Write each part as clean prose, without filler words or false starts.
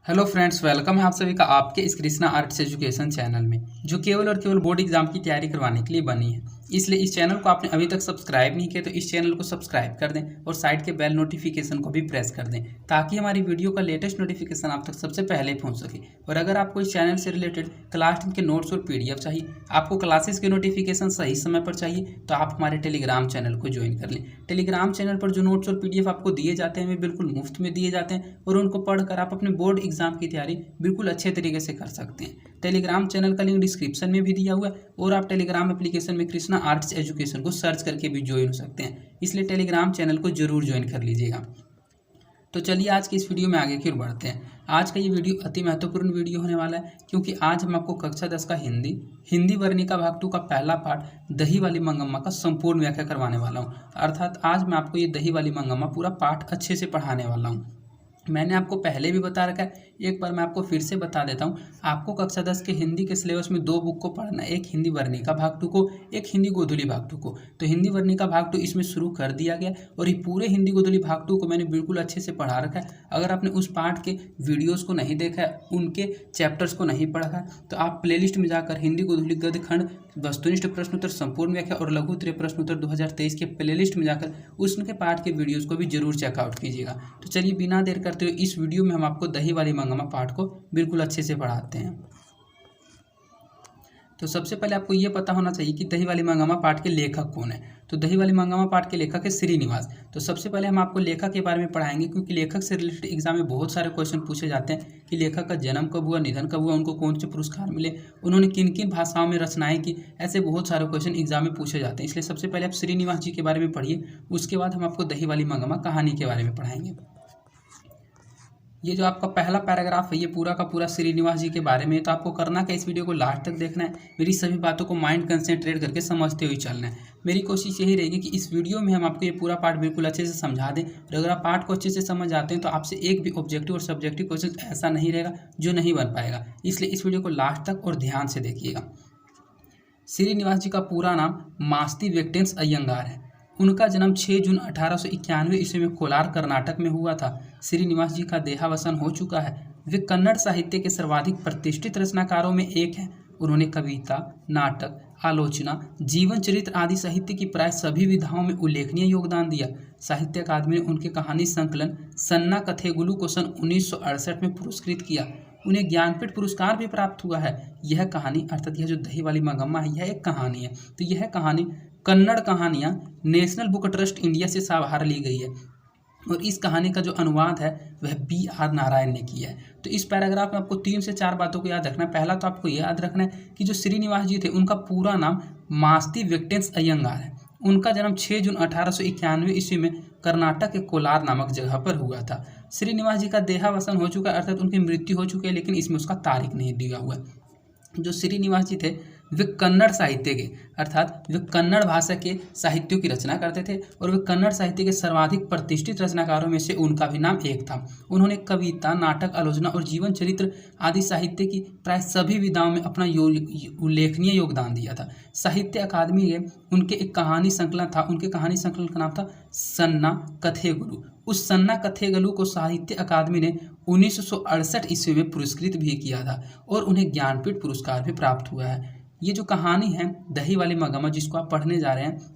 Hello friends, welcome है आप सभी का आपके इस कृष्णा आर्ट्स एजुकेशन चैनल में, जो केवल और केवल बोर्ड एग्जाम की तैयारी करवाने के लिए बनी है। इसलिए इस चैनल को आपने अभी तक सब्सक्राइब नहीं किया तो इस चैनल को सब्सक्राइब कर दें और साइड के बेल नोटिफिकेशन को भी प्रेस कर दें, ताकि हमारी वीडियो का लेटेस्ट नोटिफिकेशन आप तक सबसे पहले पहुंच सके। और अगर आपको इस चैनल से रिलेटेड क्लास 10 के नोट्स और PDF चाहिए, आपको क्लासेस के नोटिफिकेशन सही समय पर चाहिए, तो आप हमारे टेलीग्राम चैनल को ज्वाइन कर लें। टेलीग्राम चैनल पर जो नोट्स और PDF आपको दिए जाते हैं वे बिल्कुल मुफ्त में दिए जाते हैं और उनको पढ़कर आप अपने बोर्ड एग्जाम की तैयारी बिल्कुल अच्छे तरीके से कर सकते हैं। टेलीग्राम चैनल का लिंक डिस्क्रिप्शन में भी दिया हुआ है और आप टेलीग्राम एप्लीकेशन में कृष्णा आर्ट्स एजुकेशन को सर्च करके भी ज्वाइन हो सकते हैं। इसलिए टेलीग्राम चैनल को जरूर ज्वाइन कर लीजिएगा। तो चलिए आज की इस वीडियो में आगे की ओर बढ़ते हैं। आज का ये वीडियो अति महत्वपूर्ण वीडियो होने वाला है, क्योंकि आज हम आपको कक्षा 10 का हिंदी वर्णिका भाग 2 का पहला पाठ दही वाली मंगम्मा का संपूर्ण व्याख्या करवाने वाला हूँ। अर्थात आज मैं आपको ये दही वाली मंगम्मा पूरा पाठ अच्छे से पढ़ाने वाला हूँ। मैंने आपको पहले भी बता रखा है, एक बार मैं आपको फिर से बता देता हूँ। आपको कक्षा 10 के हिंदी के सिलेबस में 2 बुक को पढ़ना है, एक हिंदी वर्णिका भाग 2 को, एक हिंदी गोधुली भाग 2 को। तो हिंदी वर्णिका भाग 2 इसमें शुरू कर दिया गया और ये पूरे हिंदी गोधुली भाग 2 को मैंने बिल्कुल अच्छे से पढ़ा रखा है। अगर आपने उस पाठ के वीडियोज़ को नहीं देखा है, उनके चैप्टर्स को नहीं पढ़ा है, तो आप प्लेलिस्ट में जाकर हिंदी गोधुली गद्य खंड, वस्तुनिष्ठ प्रश्नोत्तर, संपूर्ण व्याख्या और लघु उत्तरीय प्रश्नोत्तर 2023 के प्लेलिस्ट में जाकर उसके पाठ के वीडियोज़ को भी जरूर चेकआउट कीजिएगा। तो चलिए बिना देर करते हुए इस वीडियो में हम आपको दही वाली मंगम्मा पाठ को बिल्कुल अच्छे से पढ़ाते हैं। तो सबसे पहले आपको ये पता होना चाहिए कि दही वाली मंगम्मा पाठ के लेखक कौन है। तो दही वाली मंगम्मा पाठ के लेखक है श्रीनिवास। तो सबसे पहले हम आपको लेखक के बारे में पढ़ाएंगे, क्योंकि लेखक से रिलेटेड एग्जाम में बहुत सारे क्वेश्चन पूछे जाते हैं कि लेखक का जन्म कब हुआ, निधन कब हुआ, उनको कौन से पुरस्कार मिले, उन्होंने किन किन भाषाओं में रचनाएं की, ऐसे बहुत सारे क्वेश्चन एग्जाम में पूछे जाते हैं। इसलिए सबसे पहले आप श्रीनिवास जी के बारे में पढ़िए, उसके बाद हम आपको दही वाली मंगम्मा कहानी के बारे में पढ़ाएंगे। ये जो आपका पहला पैराग्राफ है ये पूरा का पूरा श्रीनिवास जी के बारे में है। तो आपको करना क्या, इस वीडियो को लास्ट तक देखना है, मेरी सभी बातों को माइंड कंसेंट्रेट करके समझते हुए चलना है। मेरी कोशिश यही रहेगी कि इस वीडियो में हम आपको ये पूरा पाठ बिल्कुल अच्छे से समझा दें, और अगर आप पाठ को अच्छे से समझ आते हैं तो आपसे एक भी ऑब्जेक्टिव और सब्जेक्टिव क्वेश्चन ऐसा नहीं रहेगा जो नहीं बन पाएगा। इसलिए इस वीडियो को लास्ट तक और ध्यान से देखिएगा। श्रीनिवास जी का पूरा नाम मास्ती वेंकटेश अयंगार है। उनका जन्म 6 जून 1891 ईस्वी में कोलार, कर्नाटक में हुआ था। श्रीनिवास जी का देहावसान हो चुका है। वे कन्नड़ साहित्य के सर्वाधिक प्रतिष्ठित रचनाकारों में एक हैं। उन्होंने कविता, नाटक, आलोचना, जीवन चरित्र आदि साहित्य की प्राय सभी विधाओं में उल्लेखनीय योगदान दिया। साहित्य अकादमी ने उनके कहानी संकलन सन्ना कथेगुलु को सन 1968 में पुरस्कृत किया। उन्हें ज्ञानपीठ पुरस्कार भी प्राप्त हुआ है। यह कहानी, अर्थात यह जो दही वाली मंगम्मा है, यह एक कहानी है। तो यह कहानी कन्नड़ कहानियाँ नेशनल बुक ट्रस्ट इंडिया से बाहर ली गई है, और इस कहानी का जो अनुवाद है वह BR नारायण ने किया है। तो इस पैराग्राफ में आपको 3 से 4 बातों को याद रखना है। पहला तो आपको याद रखना है कि जो श्रीनिवास जी थे उनका पूरा नाम मास्ती वेंकटेश अयंगार है। उनका जन्म 6 जून 1891 ईस्वी में कर्नाटक के कोलार नामक जगह पर हुआ था। श्रीनिवास जी का देहावसान हो चुका है, अर्थात उनकी मृत्यु हो चुकी है, लेकिन इसमें उसका तारीख नहीं दिया हुआ है। जो श्रीनिवास जी थे वे कन्नड़ साहित्य के, अर्थात वे कन्नड़ भाषा के साहित्यों की रचना करते थे, और वे कन्नड़ साहित्य के सर्वाधिक प्रतिष्ठित रचनाकारों में से उनका भी नाम एक था। उन्होंने कविता, नाटक, आलोचना और जीवन चरित्र आदि साहित्य की प्राय सभी विधाओं में अपना उल्लेखनीय योगदान दिया था। साहित्य अकादमी ने उनके एक कहानी संकलन था, उनके कहानी संकलन का नाम था सन्ना कथेगुलु। उस सन्ना कथेगुलु को साहित्य अकादमी ने 1968 ईस्वी में पुरस्कृत भी किया था, और उन्हें ज्ञानपीठ पुरस्कार भी प्राप्त हुआ है। ये जो कहानी है दही वाली मंगम्मा जिसको आप पढ़ने जा रहे हैं,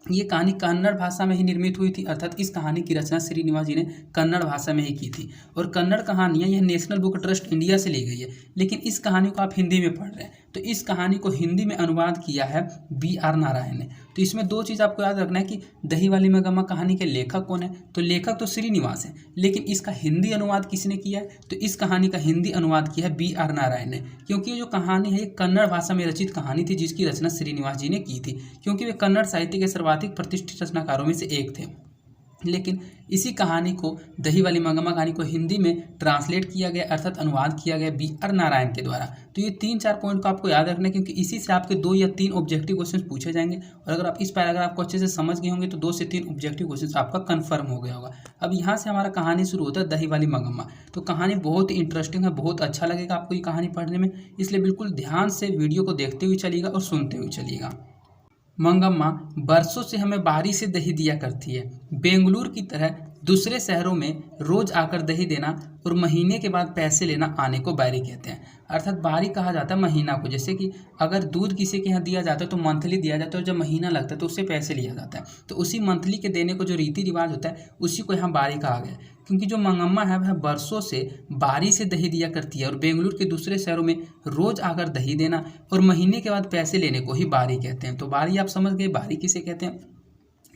ये कहानी कन्नड़ भाषा में ही निर्मित हुई थी, अर्थात इस कहानी की रचना श्रीनिवास जी ने कन्नड़ भाषा में ही की थी। और कन्नड़ कहानियाँ यह नेशनल बुक ट्रस्ट इंडिया से ली गई है, लेकिन इस कहानी को आप हिंदी में पढ़ रहे हैं। तो इस कहानी को हिंदी में अनुवाद किया है BR नारायण ने। तो इसमें 2 चीज़ आपको याद रखना है कि दही वाली मंगम्मा कहानी के लेखक कौन है। तो लेखक तो श्रीनिवास है, लेकिन इसका हिंदी अनुवाद किसने किया है, तो इस कहानी का हिंदी अनुवाद किया है BR नारायण ने। क्योंकि ये जो कहानी है ये कन्नड़ भाषा में रचित कहानी थी, जिसकी रचना श्रीनिवास जी ने की थी, क्योंकि वे कन्नड़ साहित्य के सर्वाधिक प्रतिष्ठित रचनाकारों में से एक थे। लेकिन इसी कहानी को, दही वाली मंगम्मा कहानी को हिंदी में ट्रांसलेट किया गया, अर्थात अनुवाद किया गया BR नारायण के द्वारा। तो ये 3-4 पॉइंट को आपको याद रखना है, क्योंकि इसी से आपके 2 या 3 ऑब्जेक्टिव क्वेश्चन पूछे जाएंगे, और अगर आप इस पैराग्राफ को अच्छे से समझ गए होंगे तो 2 से 3 ऑब्जेक्टिव क्वेश्चन आपका कन्फर्म हो गया होगा। अब यहाँ से हमारा कहानी शुरू होता है दही वाली मंगम्मा। तो कहानी बहुत ही इंटरेस्टिंग है, बहुत अच्छा लगेगा आपको ये कहानी पढ़ने में, इसलिए बिल्कुल ध्यान से वीडियो को देखते हुए चलिएगा और सुनते हुए चलिएगा। मंगम्मा बरसों से हमें बारी से दही दिया करती है। बेंगलुरु की तरह दूसरे शहरों में रोज आकर दही देना और महीने के बाद पैसे लेना आने को बारी कहते हैं। अर्थात बारी कहा जाता है महीना को। जैसे कि अगर दूध किसी के यहाँ दिया जाता है तो मंथली दिया जाता है, और जब महीना लगता है तो उससे पैसे लिया जाता है। तो उसी मंथली के देने को जो रीति रिवाज होता है उसी को यहाँ बारी कहा गया। क्योंकि जो मंगम्मा है वह बरसों से बारी से दही दिया करती है, और बेंगलुरु के दूसरे शहरों में रोज आकर दही देना और महीने के बाद पैसे लेने को ही बारी कहते हैं। तो बारी आप समझ गए, बारी किसे कहते हैं।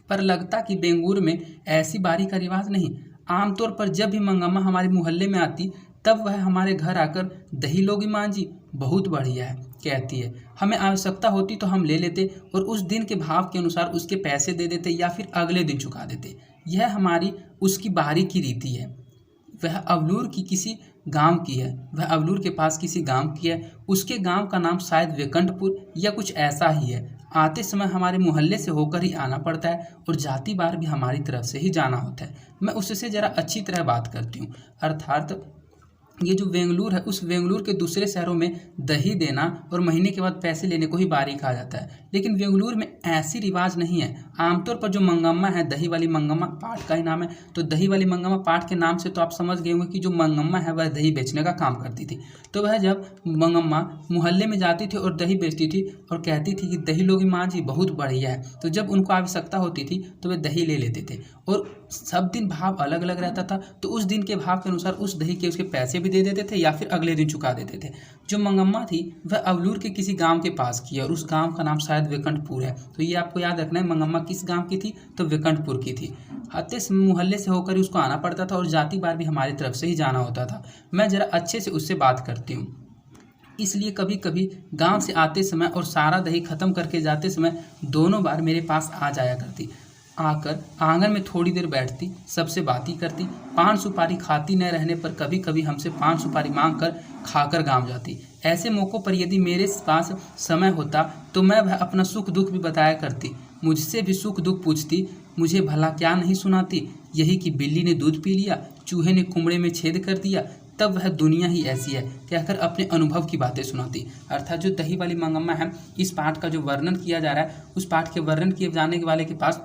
पर लगता कि बेंगलुरु में ऐसी बारी का रिवाज नहीं। आमतौर पर जब भी मंगम्मा हमारे मोहल्ले में आती तब वह हमारे घर आकर दही लोगी माँ जी, बहुत बढ़िया है कहती है। हमें आवश्यकता होती तो हम ले लेते और उस दिन के भाव के अनुसार उसके पैसे दे देते या फिर अगले दिन चुका देते। यह हमारी उसकी बारी की रीति है। वह अवलूर की किसी गांव की है, वह अवलूर के पास किसी गांव की है। उसके गांव का नाम शायद वेकंठपुर या कुछ ऐसा ही है। आते समय हमारे मोहल्ले से होकर ही आना पड़ता है और जाती बार भी हमारी तरफ से ही जाना होता है। मैं उससे ज़रा अच्छी तरह बात करती हूँ। अर्थात ये जो बेंगलुरु है, उस बेंगलुरु के दूसरे शहरों में दही देना और महीने के बाद पैसे लेने को ही बारी कहा जाता है। लेकिन बेंगलुरु में ऐसी रिवाज नहीं है। आमतौर पर जो मंगम्मा है, दही वाली मंगम्मा, पाठ का ही नाम है, तो दही वाली मंगम्मा पाठ के नाम से तो आप समझ गए होंगे कि जो मंगम्मा है वह दही बेचने का काम करती थी। तो वह जब मंगम्मा मोहल्ले में जाती थी और दही बेचती थी और कहती थी कि दही लोगी माँ जी, बहुत बढ़िया है, तो जब उनको आवश्यकता होती थी तो वे दही ले लेते थे। और सब दिन भाव अलग अलग रहता था, तो उस दिन के भाव के अनुसार उस दही के उसके पैसे भी दे देते थे या फिर अगले दिन चुका देते थे। जो मंगम्मा थी वह अवलूर के किसी गांव के पास की है और उस गांव का नाम शायद वेकंठपुर है। तो ये आपको याद रखना है, मंगम्मा किस गांव की थी, तो वेकंठपुर की थी। आते मोहल्ले से होकर ही उसको आना पड़ता था और जाती बार भी हमारी तरफ से ही जाना होता था। मैं ज़रा अच्छे से उससे बात करती हूँ, इसलिए कभी कभी गांव से आते समय और सारा दही खत्म करके जाते समय दोनों बार मेरे पास आ जाया करती। आकर आंगन में थोड़ी देर बैठती, सबसे बातें करती, पान सुपारी खाती न रहने पर कभी कभी हमसे पान सुपारी मांग कर खाकर गांव जाती। ऐसे मौक़ों पर यदि मेरे पास समय होता तो मैं वह अपना सुख दुख भी बताया करती। मुझसे भी सुख दुख पूछती। मुझे भला क्या नहीं सुनाती, यही कि बिल्ली ने दूध पी लिया, चूहे ने कुमड़े में छेद कर दिया, तब वह दुनिया ही ऐसी है कहकर अपने अनुभव की बातें सुनाती। अर्थात जो दही वाली मंगम्मा है, इस पाठ का जो वर्णन किया जा रहा है, उस पाठ के वर्णन किए जाने वाले के पास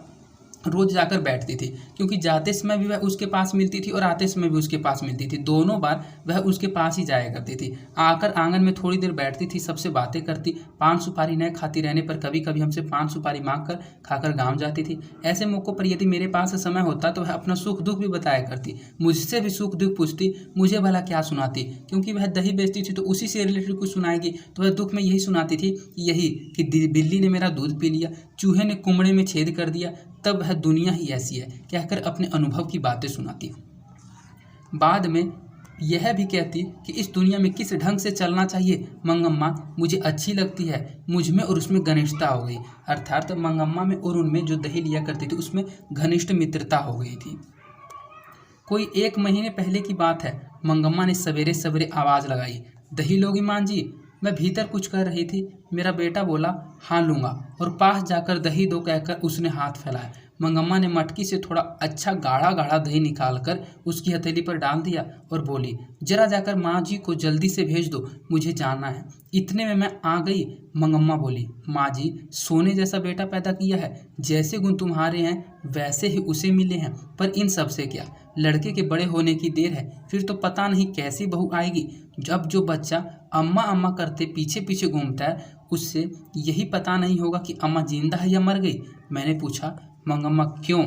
रोज जाकर बैठती थी, क्योंकि जाते समय भी वह उसके पास मिलती थी और आते समय भी उसके पास मिलती थी। दोनों बार वह उसके पास ही जाया करती थी। आकर आंगन में थोड़ी देर बैठती थी, सबसे बातें करती, पान सुपारी न खाती रहने पर कभी कभी हमसे पान सुपारी मांग कर खाकर गाँव जाती थी। ऐसे मौक़ों पर यदि मेरे पास समय होता तो वह अपना सुख दुख भी बताया करती। मुझसे भी सुख दुख पूछती। मुझे भला क्या सुनाती, क्योंकि वह दही बेचती थी तो उसी से रिलेटेड कुछ सुनाएगी। तो वह दुख में यही सुनाती थी, यही कि बिल्ली ने मेरा दूध पी लिया, चूहे ने कुमड़े में छेद कर दिया, तब वह दुनिया ही ऐसी है कहकर अपने अनुभव की बातें सुनाती। बाद में यह भी कहती कि इस दुनिया में किस ढंग से चलना चाहिए मंगम्मा मुझे अच्छी लगती है। मुझ में और उसमें घनिष्ठता हो गई। अर्थात मंगम्मा में और उनमें जो दही लिया करती थी उसमें घनिष्ठ मित्रता हो गई थी। कोई 1 महीने पहले की बात है। मंगम्मा ने सवेरे सवेरे आवाज़ लगाई, दही लोगी माँ जी। मैं भीतर कुछ कर रही थी। मेरा बेटा बोला, हाँ लूँगा, और पास जाकर दही दो कहकर उसने हाथ फैलाया। मंगम्मा ने मटकी से थोड़ा अच्छा गाढ़ा गाढ़ा दही निकालकर उसकी हथेली पर डाल दिया और बोली, जरा जाकर माँ जी को जल्दी से भेज दो, मुझे जाना है। इतने में मैं आ गई। मंगम्मा बोली, माँ जी, सोने जैसा बेटा पैदा किया है, जैसे गुण तुम्हारे हैं वैसे ही उसे मिले हैं। पर इन सब से क्या, लड़के के बड़े होने की देर है, फिर तो पता नहीं कैसी बहू आएगी। जब जो बच्चा अम्मा अम्मा करते पीछे पीछे घूमता है, उससे यही पता नहीं होगा कि अम्मा जिंदा है या मर गई। मैंने पूछा, मंगम्मा क्यों?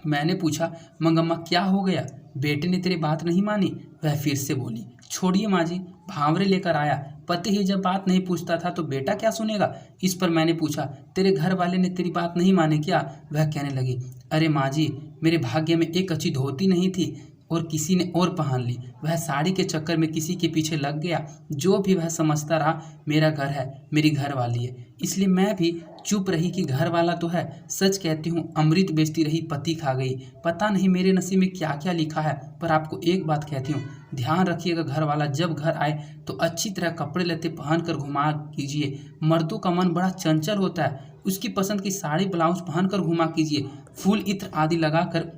मैंने पूछा, मंगम्मा क्या हो गया? बेटे ने तेरी बात नहीं मानी? वह फिर से बोली, छोड़िए माँ जी, भांवरे लेकर आया। पति ही जब बात नहीं पूछता था तो बेटा क्या सुनेगा। इस पर मैंने पूछा, तेरे घर वाले ने तेरी बात नहीं मानी क्या? वह कहने लगी, अरे माँ जी, मेरे भाग्य में एक अच्छी धोती नहीं थी और किसी ने और पहन ली। वह साड़ी के चक्कर में किसी के पीछे लग गया। जो भी वह समझता रहा मेरा घर है, मेरी घर वाली है, इसलिए मैं भी चुप रही कि घर वाला तो है। सच कहती हूँ, अमृत बेचती रही, पति खा गई। पता नहीं मेरे नसीब में क्या क्या लिखा है। पर आपको एक बात कहती हूँ, ध्यान रखिएगा, घर वाला जब घर आए तो अच्छी तरह कपड़े लत्ते पहन कर घुमा कीजिए। मर्दों का मन बड़ा चंचल होता है, उसकी पसंद की साड़ी ब्लाउज पहन कर घुमा कीजिए। फूल इत्र आदि लगाकर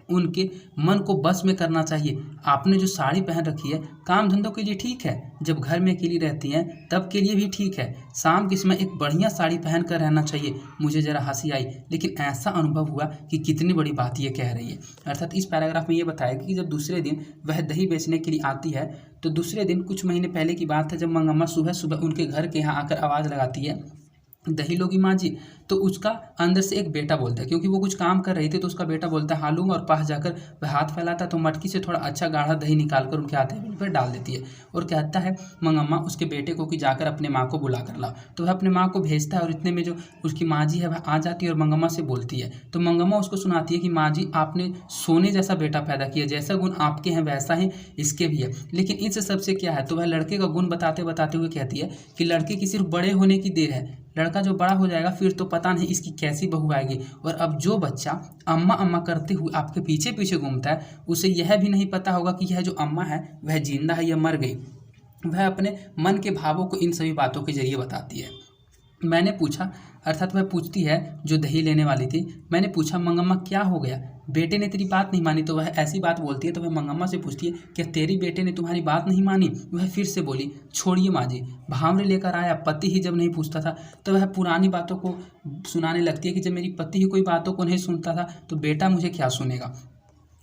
उनके मन को बस में करना चाहिए। आपने जो साड़ी पहन रखी है काम धंधों के लिए ठीक है, जब घर में अकेली रहती हैं तब के लिए भी ठीक है। शाम के समय एक बढ़िया साड़ी पहन कर रहना चाहिए। मुझे ज़रा हंसी आई, लेकिन ऐसा अनुभव हुआ कि कितनी बड़ी बात ये कह रही है। अर्थात इस पैराग्राफ में ये बताया कि जब दूसरे दिन वह दही बेचने के लिए आती है तो दूसरे दिन कुछ महीने पहले की बात है, जब मंगम्मा सुबह सुबह उनके घर के यहाँ आकर आवाज़ लगाती है, दही लोगी माँ जी, तो उसका अंदर से एक बेटा बोलता है, क्योंकि वो कुछ काम कर रही थी तो उसका बेटा बोलता है हाँ लूँगा, और पास जाकर वह हाथ फैलाता है तो मटकी से थोड़ा अच्छा गाढ़ा दही निकाल कर उनके हाथ पर डाल देती है और कहता है मंगम्मा उसके बेटे को कि जाकर अपने माँ को बुला कर लाओ। तो वह अपने माँ को भेजता है और इतने में जो उसकी माँ जी है वह आ जाती है और मंगम्मा से बोलती है। तो मंगम्मा उसको सुनाती है कि माँ जी आपने सोने जैसा बेटा पैदा किया, जैसा गुण आपके हैं वैसा ही इसके भी है, लेकिन इस सबसे क्या है। तो वह लड़के का गुण बताते बताते हुए कहती है कि लड़के की सिर्फ बड़े होने की देर है, लड़का जो बड़ा हो जाएगा फिर तो पता नहीं इसकी कैसी बहू आएगी। और अब जो बच्चा अम्मा अम्मा करते हुए आपके पीछे पीछे घूमता है उसे यह भी नहीं पता होगा कि यह जो अम्मा है वह जिंदा है या मर गई। वह अपने मन के भावों को इन सभी बातों के जरिए बताती है। मैंने पूछा, अर्थात वह पूछती है जो दही लेने वाली थी, मैंने पूछा मंगम्मा क्या हो गया, बेटे ने तेरी बात नहीं मानी। तो वह ऐसी बात बोलती है तो वह मंगम्मा से पूछती है क्या तेरी बेटे ने तुम्हारी बात नहीं मानी। वह फिर से बोली छोड़िए माँ जी, भावरे लेकर आया, पति ही जब नहीं पूछता था। तो वह पुरानी बातों को सुनाने लगती है कि जब मेरी पति ही कोई बातों को नहीं सुनता था तो बेटा मुझे क्या सुनेगा।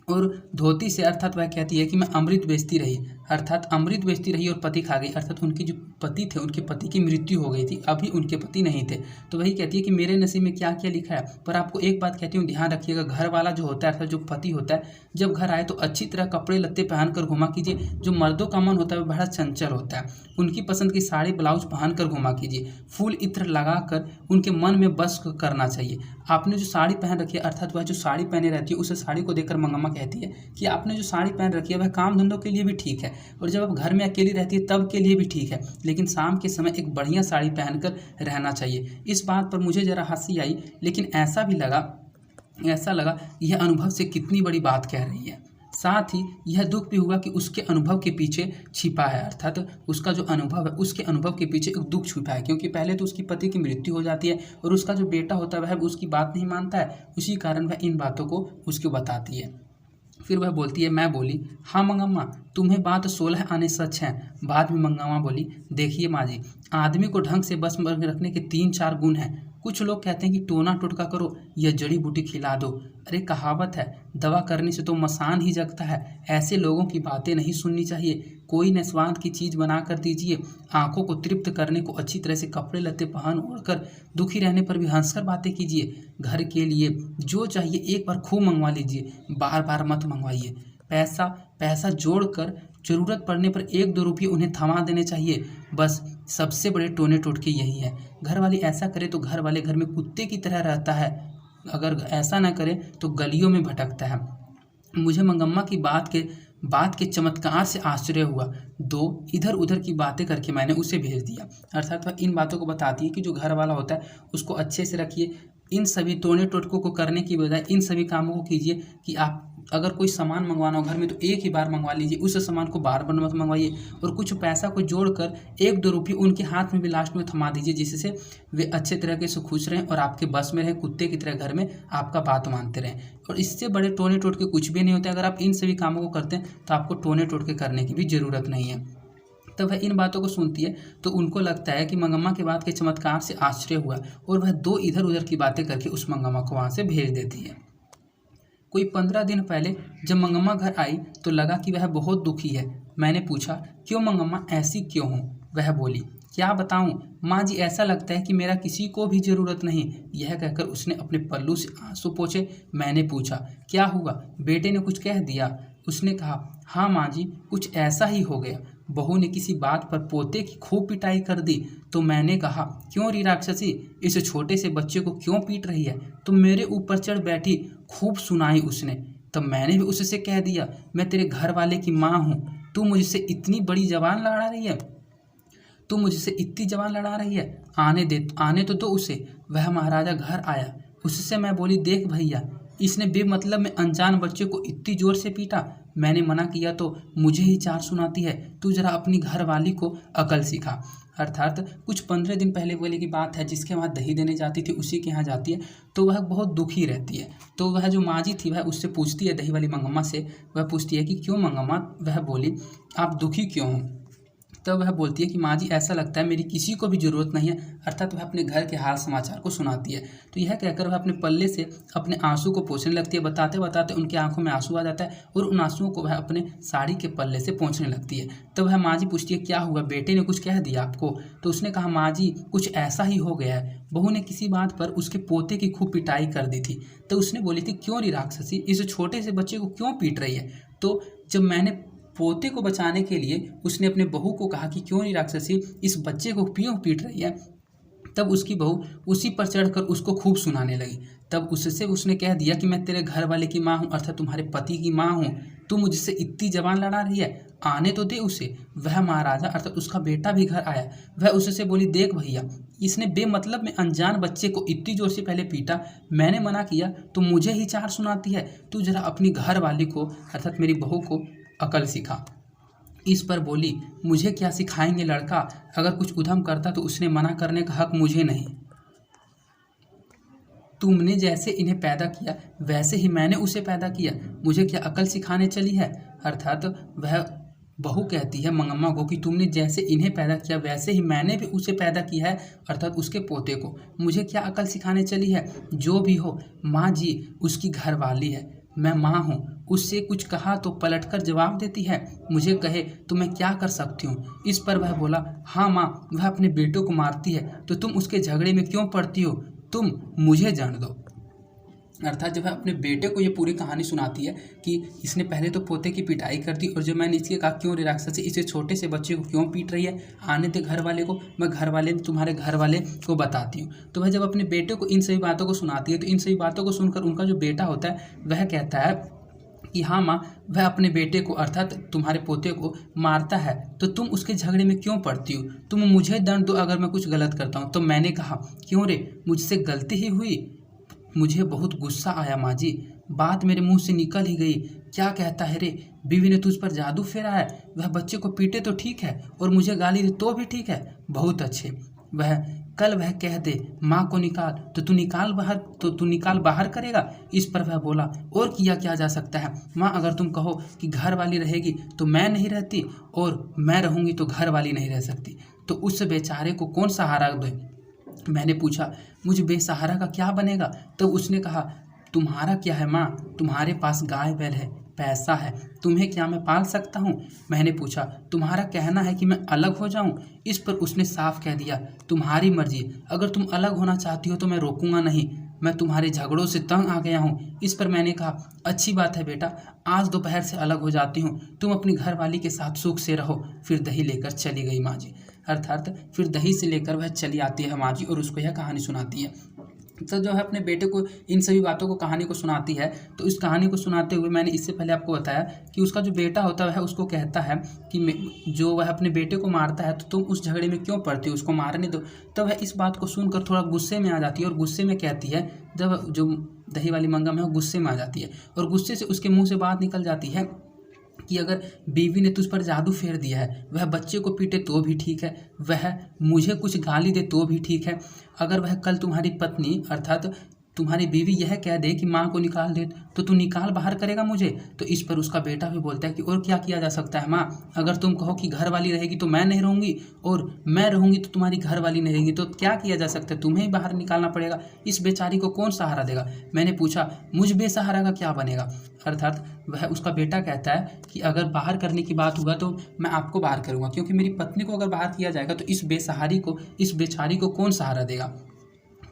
और धोती से, अर्थात वह कहती है कि मैं अमृत बेचती रही, अर्थात अमृत बेचती रही और पति खा गई। अर्थात उनके जो पति थे उनके पति की मृत्यु हो गई थी, अभी उनके पति नहीं थे। तो वही कहती है कि मेरे नसीब में क्या क्या लिखा है। पर आपको एक बात कहती हूँ, ध्यान रखिएगा, घर वाला जो होता है अर्थात जो पति होता है जब घर आए तो अच्छी तरह कपड़े लत्ते पहन कर घुमा कीजिए। जो मर्दों का मन होता है वह बड़ा चंचल होता है, उनकी पसंद की साड़ी ब्लाउज पहन कर घुमा कीजिए, फूल इत्र लगा कर उनके मन में बस करना चाहिए। आपने जो साड़ी पहन रखी है, अर्थात वह जो साड़ी पहने रहती है उस साड़ी को देखकर मंगम्मा कहती है कि आपने जो साड़ी पहन रखी है वह काम धंधों के लिए भी ठीक है और जब आप घर में अकेली रहती है तब के लिए भी ठीक है, लेकिन शाम के समय एक बढ़िया साड़ी पहनकर रहना चाहिए। इस बात पर मुझे ज़रा हंसी आई, लेकिन ऐसा लगा यह अनुभव से कितनी बड़ी बात कह रही है। साथ ही यह दुख भी हुआ कि उसके अनुभव के पीछे छिपा है, अर्थात उसका जो अनुभव है उसके अनुभव के पीछे एक दुख छिपा है, क्योंकि पहले तो उसकी पति की मृत्यु हो जाती है और उसका जो बेटा होता है वह उसकी बात नहीं मानता है, उसी कारण वह इन बातों को उसको बताती है। फिर वह बोलती है, मैं बोली हाँ मंगम्मा तुम्हें बात 16 आने सच हैं। बाद में मंगम्मा बोली देखिए माँ जी, आदमी को ढंग से बस में रखने के 3-4 गुण हैं। कुछ लोग कहते हैं कि टोना टोटका करो या जड़ी बूटी खिला दो। अरे कहावत है दवा करने से तो मसान ही जगता है। ऐसे लोगों की बातें नहीं सुननी चाहिए। कोई न स्वाद की चीज़ बना कर दीजिए, आंखों को तृप्त करने को अच्छी तरह से कपड़े लत्ते पहन ओढ़कर दुखी रहने पर भी हंसकर बातें कीजिए। घर के लिए जो चाहिए एक बार खूब मंगवा लीजिए, बार बार मत मंगवाइए। पैसा जोड़कर ज़रूरत पड़ने पर 1-2 रुपये उन्हें थमा देने चाहिए। बस सबसे बड़े टोने टोटके यही है। घर वाले ऐसा करे तो घर वाले घर में कुत्ते की तरह रहता है, अगर ऐसा ना करे तो गलियों में भटकता है। मुझे मंगम्मा की बात के चमत्कार से आश्चर्य हुआ। 2 इधर उधर की बातें करके मैंने उसे भेज दिया। अर्थात वह इन बातों को बताती है कि जो घर वाला होता है उसको अच्छे से रखिए, इन सभी टोने टोटकों को करने की बजाय इन सभी कामों को कीजिए कि आप अगर कोई सामान मंगवाना हो घर में तो एक ही बार मंगवा लीजिए, उस सामान को बार बार मत मंगवाइए। और कुछ पैसा को जोड़कर 1-2 रुपये उनके हाथ में भी लास्ट में थमा दीजिए, जिससे वे अच्छे तरीके से खुश रहें और आपके बस में रहें, कुत्ते की तरह घर में आपका बात मानते रहें। और इससे बड़े टोने टोटके कुछ भी नहीं होते। अगर आप इन सभी कामों को करते हैं तो आपको टोने टोटके करने की भी ज़रूरत नहीं है। तब वह इन बातों को सुनती है तो उनको लगता है कि मंगम्मा के बात के चमत्कार से आश्चर्य हुआ और वह 2 इधर उधर की बातें करके उस मंगम्मा को वहाँ से भेज देती है। कोई 15 दिन पहले जब मंगम्मा घर आई तो लगा कि वह बहुत दुखी है। मैंने पूछा क्यों मंगम्मा ऐसी क्यों हो। वह बोली क्या बताऊं माँ जी, ऐसा लगता है कि मेरा किसी को भी ज़रूरत नहीं। यह कहकर उसने अपने पल्लू से आंसू पोंछे। मैंने पूछा क्या हुआ, बेटे ने कुछ कह दिया। उसने कहा हाँ माँ जी, कुछ ऐसा ही हो गया। बहू ने किसी बात पर पोते की खूब पिटाई कर दी। तो मैंने कहा क्यों री राक्षसी, इस छोटे से बच्चे को क्यों पीट रही है। तो मेरे ऊपर चढ़ बैठी, खूब सुनाई उसने। तब मैंने भी उससे कह दिया मैं तेरे घर वाले की माँ हूँ, तू मुझसे इतनी बड़ी जबान लड़ा रही है, तू मुझसे इतनी जबान लड़ा रही है, आने तो दो उसे। वह महाराजा घर आया, उससे मैं बोली देख भैया, इसने बेमतलब में अनजान बच्चे को इतनी जोर से पीटा। मैंने मना किया तो मुझे ही चार सुनाती है, तू जरा अपनी घरवाली को अकल सिखा। अर्थात कुछ 15 दिन पहले वाले की बात है, जिसके वहाँ दही देने जाती थी उसी के यहाँ जाती है, तो वह बहुत दुखी रहती है। तो वह जो माँ जी थी वह उससे पूछती है, दही वाली मंगम्मा से वह पूछती है कि क्यों मंगम्मा? वह बोली, आप दुखी क्यों हो? तब वह बोलती है कि माँ जी ऐसा लगता है मेरी किसी को भी ज़रूरत नहीं है। अर्थात वह अपने घर के हाल समाचार को सुनाती है। तो यह कहकर वह अपने पल्ले से अपने आंसू को पोंछने लगती है। बताते बताते उनकी आंखों में आंसू आ जाता है और उन आंसुओं को वह अपने साड़ी के पल्ले से पोंछने लगती है। तब वह माँ जी पूछती है, क्या हुआ, बेटे ने कुछ कह दिया आपको? तो उसने कहा, माँ जी कुछ ऐसा ही हो गया है, बहू ने किसी बात पर उसके पोते की खूब पिटाई कर दी थी। तो उसने बोली थी, क्यों री राक्षसी, इस छोटे से बच्चे को क्यों पीट रही है? तो जब मैंने पोते को बचाने के लिए उसने अपने बहू को कहा कि क्यों नहीं राक्षसी, इस बच्चे को क्यों पीट रही है, तब उसकी बहू उसी पर चढ़कर उसको खूब सुनाने लगी। तब उससे उसने कह दिया कि मैं तेरे घर वाले की माँ हूँ, अर्थात तुम्हारे पति की माँ हूँ, तू मुझसे इतनी जबान लड़ा रही है, आने तो दे उसे। वह महाराजा अर्थात उसका बेटा भी घर आया। वह उससे बोली, देख भैया, इसने बेमतलब में अनजान बच्चे को इतनी जोर से पहले पीटा, मैंने मना किया तो मुझे ही चार सुनाती है, तू जरा अपनी घर वाली को अर्थात मेरी बहू को अकल सिखा। इस पर बोली, मुझे क्या सिखाएंगे लड़का, अगर कुछ उधम करता तो उसने मना करने का हक मुझे नहीं। तुमने जैसे इन्हें पैदा किया वैसे ही मैंने उसे पैदा किया, मुझे क्या अकल सिखाने चली है? अर्थात वह बहू कहती है मंगम्मा को कि तुमने जैसे इन्हें पैदा किया वैसे ही मैंने भी उसे पैदा किया है, अर्थात उसके पोते को, मुझे क्या अकल सिखाने चली है? जो भी हो, माँ जी उसकी घरवाली है, मैं माँ हूँ, उससे कुछ कहा तो पलटकर जवाब देती है, मुझे कहे तो मैं क्या कर सकती हूँ? इस पर वह बोला, हाँ माँ, वह अपने बेटों को मारती है तो तुम उसके झगड़े में क्यों पड़ती हो, तुम मुझे जान दो। अर्थात जब वह अपने बेटे को ये पूरी कहानी सुनाती है कि इसने पहले तो पोते की पिटाई कर दी, और जो मैंने इसके कहा क्यों रे राक्षसी, इसे छोटे से बच्चे को क्यों पीट रही है, आने दे घर वाले को, मैं घर वाले तुम्हारे घर वाले को बताती हूँ। तो वह जब अपने बेटे को इन सभी बातों को सुनाती है तो इन सभी बातों को सुनकर उनका जो बेटा होता है वह कहता है कि हाँ माँ, वह अपने बेटे को अर्थात तुम्हारे पोते को मारता है तो तुम उसके झगड़े में क्यों पड़ती हो, तुम मुझे दंड दो अगर मैं कुछ गलत करता हूँ। तो मैंने कहा, क्यों रे, मुझसे गलती ही हुई? मुझे बहुत गुस्सा आया माँ जी, बात मेरे मुंह से निकल ही गई। क्या कहता है रे, बीवी ने तुझ पर जादू फेरा है, वह बच्चे को पीटे तो ठीक है और मुझे गाली दे तो भी ठीक है, बहुत अच्छे। वह कल वह कह दे माँ को निकाल तो तू निकाल बाहर करेगा। इस पर वह बोला, और किया क्या जा सकता है माँ, अगर तुम कहो कि घर वाली रहेगी तो मैं नहीं रहती और मैं रहूँगी तो घर वाली नहीं रह सकती, तो उस बेचारे को कौन सहारा दे? मैंने पूछा, मुझ बेसहारा का क्या बनेगा? तो उसने कहा, तुम्हारा क्या है माँ, तुम्हारे पास गाय बैल है, पैसा है, तुम्हें क्या मैं पाल सकता हूँ? मैंने पूछा, तुम्हारा कहना है कि मैं अलग हो जाऊँ? इस पर उसने साफ कह दिया, तुम्हारी मर्जी, अगर तुम अलग होना चाहती हो तो मैं रोकूंगा नहीं, मैं तुम्हारे झगड़ों से तंग आ गया हूँ। इस पर मैंने कहा, अच्छी बात है बेटा, आज दोपहर से अलग हो जाती हूँ, तुम अपनी घरवाली के साथ सुख से रहो। फिर दही लेकर चली गई माँ जी। अर्थात फिर दही से लेकर वह चली आती है माँ जी और उसको यह कहानी सुनाती है। तो जो है अपने बेटे को इन सभी बातों को कहानी को सुनाती है। तो इस कहानी को सुनाते हुए मैंने इससे पहले आपको बताया कि उसका जो बेटा होता है उसको कहता है कि जो वह अपने बेटे को मारता है तो तुम उस झगड़े में क्यों पड़ती हो, उसको मारने दो। तो वह इस बात को सुनकर थोड़ा गुस्से में आ जाती है और गुस्से में कहती है, जब जो दही वाली मंगम है वो गुस्से में आ जाती है और गुस्से से उसके मुँह से बात निकल जाती है कि अगर बीवी ने तुझ पर जादू फेर दिया है, वह बच्चे को पीटे तो भी ठीक है, वह मुझे कुछ गाली दे तो भी ठीक है, अगर वह कल तुम्हारी पत्नी अर्थात तुम्हारी बीवी यह कह दे कि माँ को निकाल दे तो तू निकाल बाहर करेगा मुझे? तो इस पर उसका बेटा भी बोलता है कि और क्या किया जा सकता है माँ, अगर तुम कहो कि घर वाली रहेगी तो मैं नहीं रहूँगी और मैं रहूँगी तो तुम्हारी घर वाली नहीं रहेगी, तो क्या किया जा सकता है, तुम्हें ही बाहर निकालना पड़ेगा, इस बेचारी को कौन सहारा देगा? मैंने पूछा, मुझ बेसहारा का क्या बनेगा? अर्थात वह उसका बेटा कहता है कि अगर बाहर करने की बात होगा तो मैं आपको बाहर करूँगा, क्योंकि मेरी पत्नी को अगर बाहर किया जाएगा तो इस बेचारी को कौन सहारा देगा?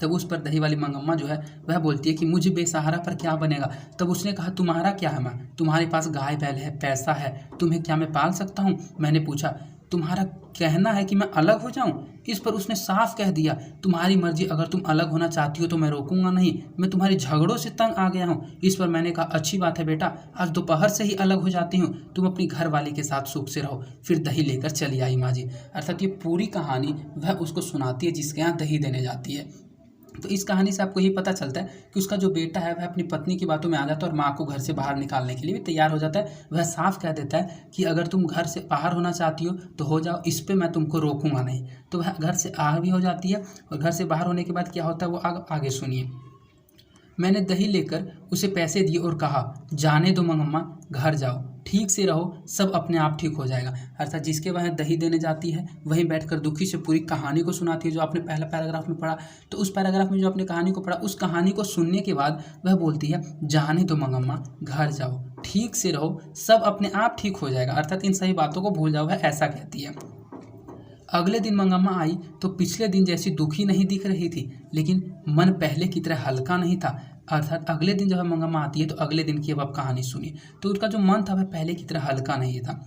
तब उस पर दही वाली मंगम्मा जो है वह बोलती है कि मुझे बेसहारा पर क्या बनेगा? तब उसने कहा, तुम्हारा क्या है माँ, तुम्हारे पास गाय बैल है, पैसा है, तुम्हें क्या मैं पाल सकता हूँ? मैंने पूछा, तुम्हारा कहना है कि मैं अलग हो जाऊं? इस पर उसने साफ कह दिया, तुम्हारी मर्जी, अगर तुम अलग होना चाहती हो तो मैं रोकूंगा नहीं, मैं तुम्हारे झगड़ों से तंग आ गया हूँ। इस पर मैंने कहा, अच्छी बात है बेटा, आज दोपहर से ही अलग हो जाती हूँ, तुम अपनी घर वाली के साथ सुख से रहो। फिर दही लेकर चली आई माँ जी। अर्थात ये पूरी कहानी वह उसको सुनाती है जिसके यहाँ दही देने जाती है। तो इस कहानी से आपको ये पता चलता है कि उसका जो बेटा है वह अपनी पत्नी की बातों में आ जाता है और माँ को घर से बाहर निकालने के लिए भी तैयार हो जाता है। वह साफ कह देता है कि अगर तुम घर से बाहर होना चाहती हो तो हो जाओ, इस पे मैं तुमको रोकूंगा नहीं। तो वह घर से आ भी हो जाती है और घर से बाहर होने के बाद क्या होता है वो आगे सुनिए। मैंने दही लेकर उसे पैसे दिए और कहा, जाने दो मंगम्मा, घर जाओ, ठीक से रहो, सब अपने आप ठीक हो जाएगा। अर्थात जिसके वह दही देने जाती है वहीं बैठकर दुखी से पूरी कहानी को सुनाती है, जो आपने पहला पैराग्राफ में पढ़ा। तो उस पैराग्राफ में जो आपने कहानी को पढ़ा, उस कहानी को सुनने के बाद वह बोलती है, जाने दो मंगम्मा, घर जाओ, ठीक से रहो, सब अपने आप ठीक हो जाएगा। अर्थात इन सभी बातों को भूल जाओ, वह ऐसा कहती है। अगले दिन मंगम्मा आई तो पिछले दिन जैसी दुखी नहीं दिख रही थी, लेकिन मन पहले की तरह हल्का नहीं था। अर्थात अगले दिन जब मंगम्मा आती है तो अगले दिन की अब आप कहानी सुनिए। तो उसका जो मन था वह पहले की तरह हल्का नहीं था।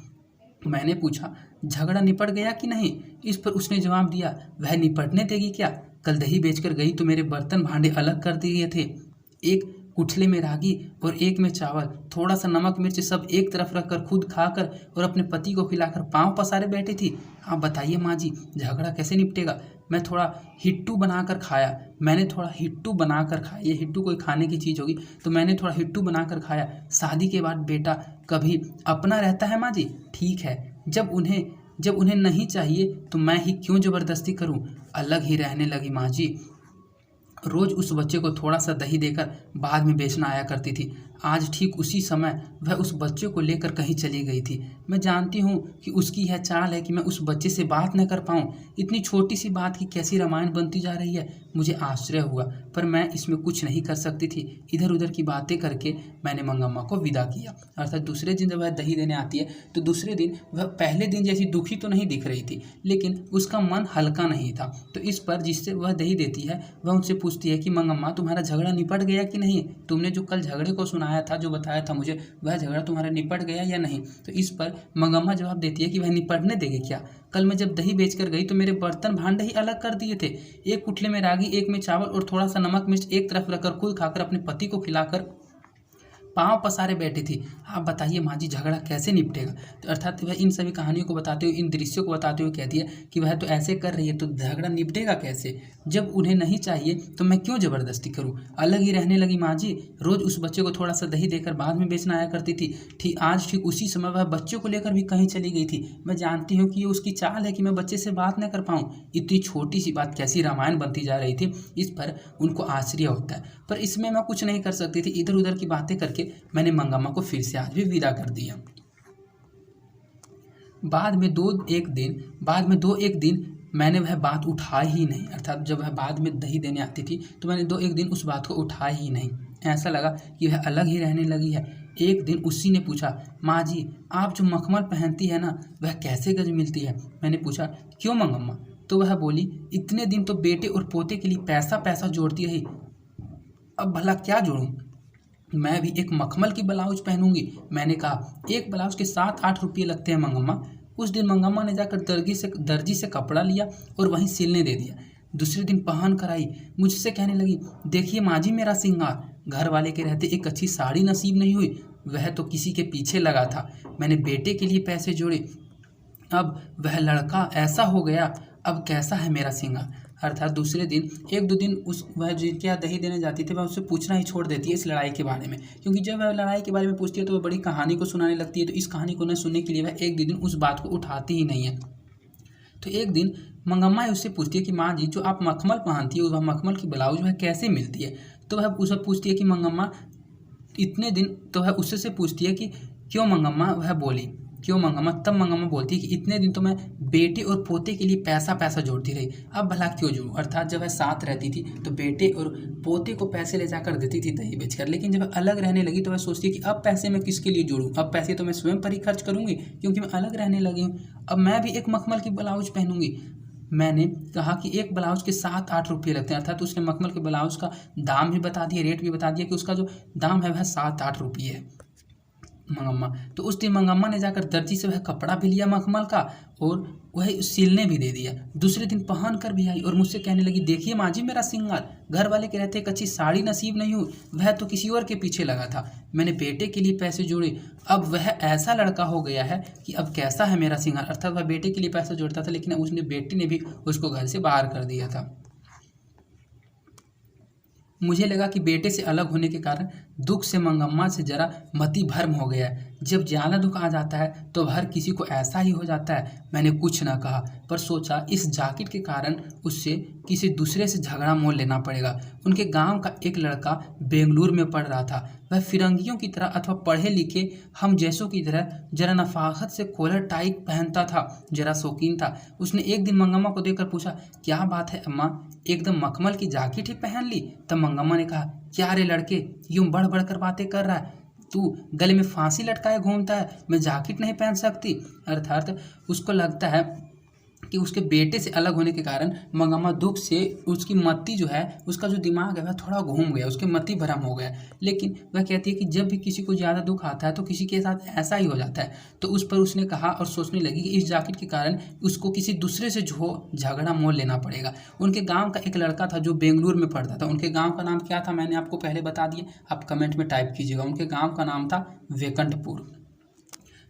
मैंने पूछा, झगड़ा निपट गया कि नहीं? इस पर उसने जवाब दिया, वह निपटने देगी क्या? कल दही बेचकर गई तो मेरे बर्तन भांडे अलग कर दिए थे। एक कुठले में रागी और एक में चावल, थोड़ा सा नमक मिर्च सब एक तरफ रखकर खुद खाकर और अपने पति को खिलाकर पांव पसारे बैठी थी। आप बताइए माँ जी, झगड़ा कैसे निपटेगा? मैं थोड़ा हिट्टू बनाकर खाया। मैंने थोड़ा हिट्टू बनाकर खाया, ये हिट्टू कोई खाने की चीज़ होगी, तो मैंने थोड़ा हिट्टू बनाकर खाया। शादी के बाद बेटा कभी अपना रहता है माँ जी? ठीक है, जब उन्हें नहीं चाहिए तो मैं ही क्यों ज़बरदस्ती करूं? अलग ही रहने लगी माँ जी। रोज उस बच्चे को थोड़ा सा दही देकर बाद में बेचना आया करती थी। आज ठीक उसी समय वह उस बच्चे को लेकर कहीं चली गई थी। मैं जानती हूँ कि उसकी यह चाल है कि मैं उस बच्चे से बात न कर पाऊँ। इतनी छोटी सी बात की कैसी रामायण बनती जा रही है, मुझे आश्चर्य हुआ, पर मैं इसमें कुछ नहीं कर सकती थी। इधर उधर की बातें करके मैंने मंगम्मा को विदा किया। अर्थात दूसरे दिन जब वह दही देने आती है तो दूसरे दिन वह पहले दिन जैसी दुखी तो नहीं दिख रही थी, लेकिन उसका मन हल्का नहीं था। तो इस पर जिससे वह दही देती है वह उनसे पूछती है कि मंगम्मा, तुम्हारा झगड़ा निपट गया कि नहीं? तुमने जो कल झगड़े को सुनाया था, जो बताया था मुझे, वह झगड़ा तुम्हारा निपट गया या नहीं? तो इस पर मंगम्मा जवाब देती है कि वह निपटने देगी क्या? कल मैं जब दही बेचकर गई तो मेरे बर्तन भांडे ही अलग कर दिए थे। एक कुठले में रागी, एक में चावल और थोड़ा सा नमक मिर्च एक तरफ रखकर खुद खाकर अपने पति को खिलाकर पांव पसारे बैठी थी। आप बताइए माँ जी, झगड़ा कैसे निपटेगा? तो अर्थात वह इन सभी कहानियों को बताते हुए, इन दृश्यों को बताते हुए कहती है कि वह तो ऐसे कर रही है तो झगड़ा निपटेगा कैसे? जब उन्हें नहीं चाहिए तो मैं क्यों ज़बरदस्ती करूं? अलग ही रहने लगी माँ जी। रोज़ उस बच्चे को थोड़ा सा दही देकर बाद में बेचना आया करती थी। आज ठीक उसी समय वह बच्चे को लेकर भी कहीं चली गई थी। मैं जानती हूँ कि ये उसकी चाल है कि मैं बच्चे से बात न कर पाऊँ। इतनी छोटी सी बात कैसी रामायण बनती जा रही थी, इस पर उनको आश्चर्य होता है, पर इसमें मैं कुछ नहीं कर सकती थी। इधर उधर की बातें करके मैंने मंगम्मा को फिर से आज भी विदा कर दिया। बाद में दो एक दिन मैंने वह बात उठाई ही नहीं। अर्थात जब वह बाद में दही देने आती थी तो मैंने 2-1 दिन उस बात को उठाया ही नहीं। ऐसा लगा कि वह अलग ही रहने लगी है। एक दिन उसी ने पूछा, माँ जी, आप जो मखमल पहनती है ना, वह कैसे गज मिलती है? मैंने पूछा, क्यों मंगम्मा? तो वह बोली, इतने दिन तो बेटे और पोते के लिए पैसा जोड़ती रही, अब भला क्या जोड़ूं? मैं भी एक मखमल की ब्लाउज पहनूंगी। मैंने कहा, एक ब्लाउज के 7-8 रुपये लगते हैं मंगम्मा। उस दिन मंगम्मा ने जाकर दर्जी से कपड़ा लिया और वहीं सिलने दे दिया। दूसरे दिन पहन कर आई, मुझसे कहने लगी, देखिए माँ जी, मेरा सिंगार। घर वाले के रहते एक अच्छी साड़ी नसीब नहीं हुई, वह तो किसी के पीछे लगा था। मैंने बेटे के लिए पैसे जोड़े, अब वह लड़का ऐसा हो गया, अब कैसा है मेरा सिंगार? अर्थात दूसरे दिन 1-2 दिन वह जिनके यहाँ दही देने जाती थी वह उससे पूछना ही छोड़ देती है इस लड़ाई के बारे में, क्योंकि जब वह लड़ाई के बारे में पूछती है तो वह बड़ी कहानी को सुनाने लगती है। तो इस कहानी को न सुनने के लिए वह 1-2 दिन उस बात को उठाती ही नहीं है। तो एक दिन मंगम्मा उससे पूछती है कि माँ जी, जो आप मखमल पहनती है वह मखमल की ब्लाउज वह कैसे मिलती है? तो वह उससे पूछती है कि मंगम्मा इतने दिन, तो वह उससे पूछती है कि क्यों मंगम्मा? वह बोली, क्यों मंगम्मा? तब मंगम्मा बोलती है कि इतने दिन तो मैं बेटे और पोते के लिए पैसा जोड़ती रही, अब भला क्यों जोड़ूं? अर्थात जब वह साथ रहती थी तो बेटे और पोते को पैसे ले जाकर देती थी दही बेचकर, लेकिन जब अलग रहने लगी तो वह सोचती है कि अब पैसे मैं किसके लिए जोड़ूं? अब पैसे तो मैं स्वयं पर ही खर्च करूंगी, क्योंकि मैं अलग रहने लगी हूँ। अब मैं भी एक मखमल की ब्लाउज पहनूंगी। मैंने कहा कि एक ब्लाउज के 7-8 रुपये लगते हैं। अर्थात उसने मखमल के ब्लाउज का दाम भी बता दिया, रेट भी बता दिया कि उसका जो दाम है वह 7-8 रुपये है मंगम्मा। तो उस दिन मंगम्मा ने जाकर दर्जी से वह कपड़ा भी लिया मखमल का और वह सिलने भी दे दिया। दूसरे दिन पहन कर भी आई और मुझसे कहने लगी, देखिए माँ जी, मेरा सिंगार। घर वाले के रहते एक अच्छी साड़ी नसीब नहीं हुई, वह तो किसी और के पीछे लगा था। मैंने बेटे के लिए पैसे जोड़े, अब वह ऐसा लड़का हो गया है कि अब कैसा है मेरा सिंगार? अर्थात वह बेटे के लिए पैसे जोड़ता था, लेकिन उसने बेटे ने भी उसको घर से बाहर कर दिया था। मुझे लगा कि बेटे से अलग होने के कारण दुख से मंगम्मा से जरा मति भ्रम हो गया है। जब ज़्यादा दुख आ जाता है तो हर किसी को ऐसा ही हो जाता है। मैंने कुछ न कहा, पर सोचा इस जैकेट के कारण उससे किसी दूसरे से झगड़ा मोल लेना पड़ेगा। उनके गांव का एक लड़का बेंगलुरु में पढ़ रहा था। वह फिरंगियों की तरह अथवा पढ़े लिखे हम जैसों की तरह जरा नफाकत से कॉलर टाई पहनता था, जरा शौकीन था। उसने एक दिन मंगम्मा को देखकर पूछा, क्या बात है अम्मा, एकदम मखमल की जैकेट ही पहन ली? तब मंगम्मा ने कहा, क्या रे लड़के, यूं बढ़ बढ़ कर बातें कर रहा है? तू गले में फांसी लटकाए घूमता है, मैं जैकेट नहीं पहन सकती। अर्थात उसको लगता है कि उसके बेटे से अलग होने के कारण मंगम्मा दुख से उसकी मति जो है, उसका जो दिमाग है वह थोड़ा घूम गया, उसके मति भ्रम हो गया। लेकिन वह कहती है कि जब भी किसी को ज़्यादा दुख आता है तो किसी के साथ ऐसा ही हो जाता है। तो उस पर उसने कहा और सोचने लगी कि इस जैकेट के कारण उसको किसी दूसरे से झगड़ा मोल लेना पड़ेगा। उनके गाँव का एक लड़का था जो बेंगलुरु में पढ़ता था। उनके गाँव का नाम क्या था मैंने आपको पहले बता दिया, आप कमेंट में टाइप कीजिएगा। उनके गाँव का नाम था वेकंठपुर।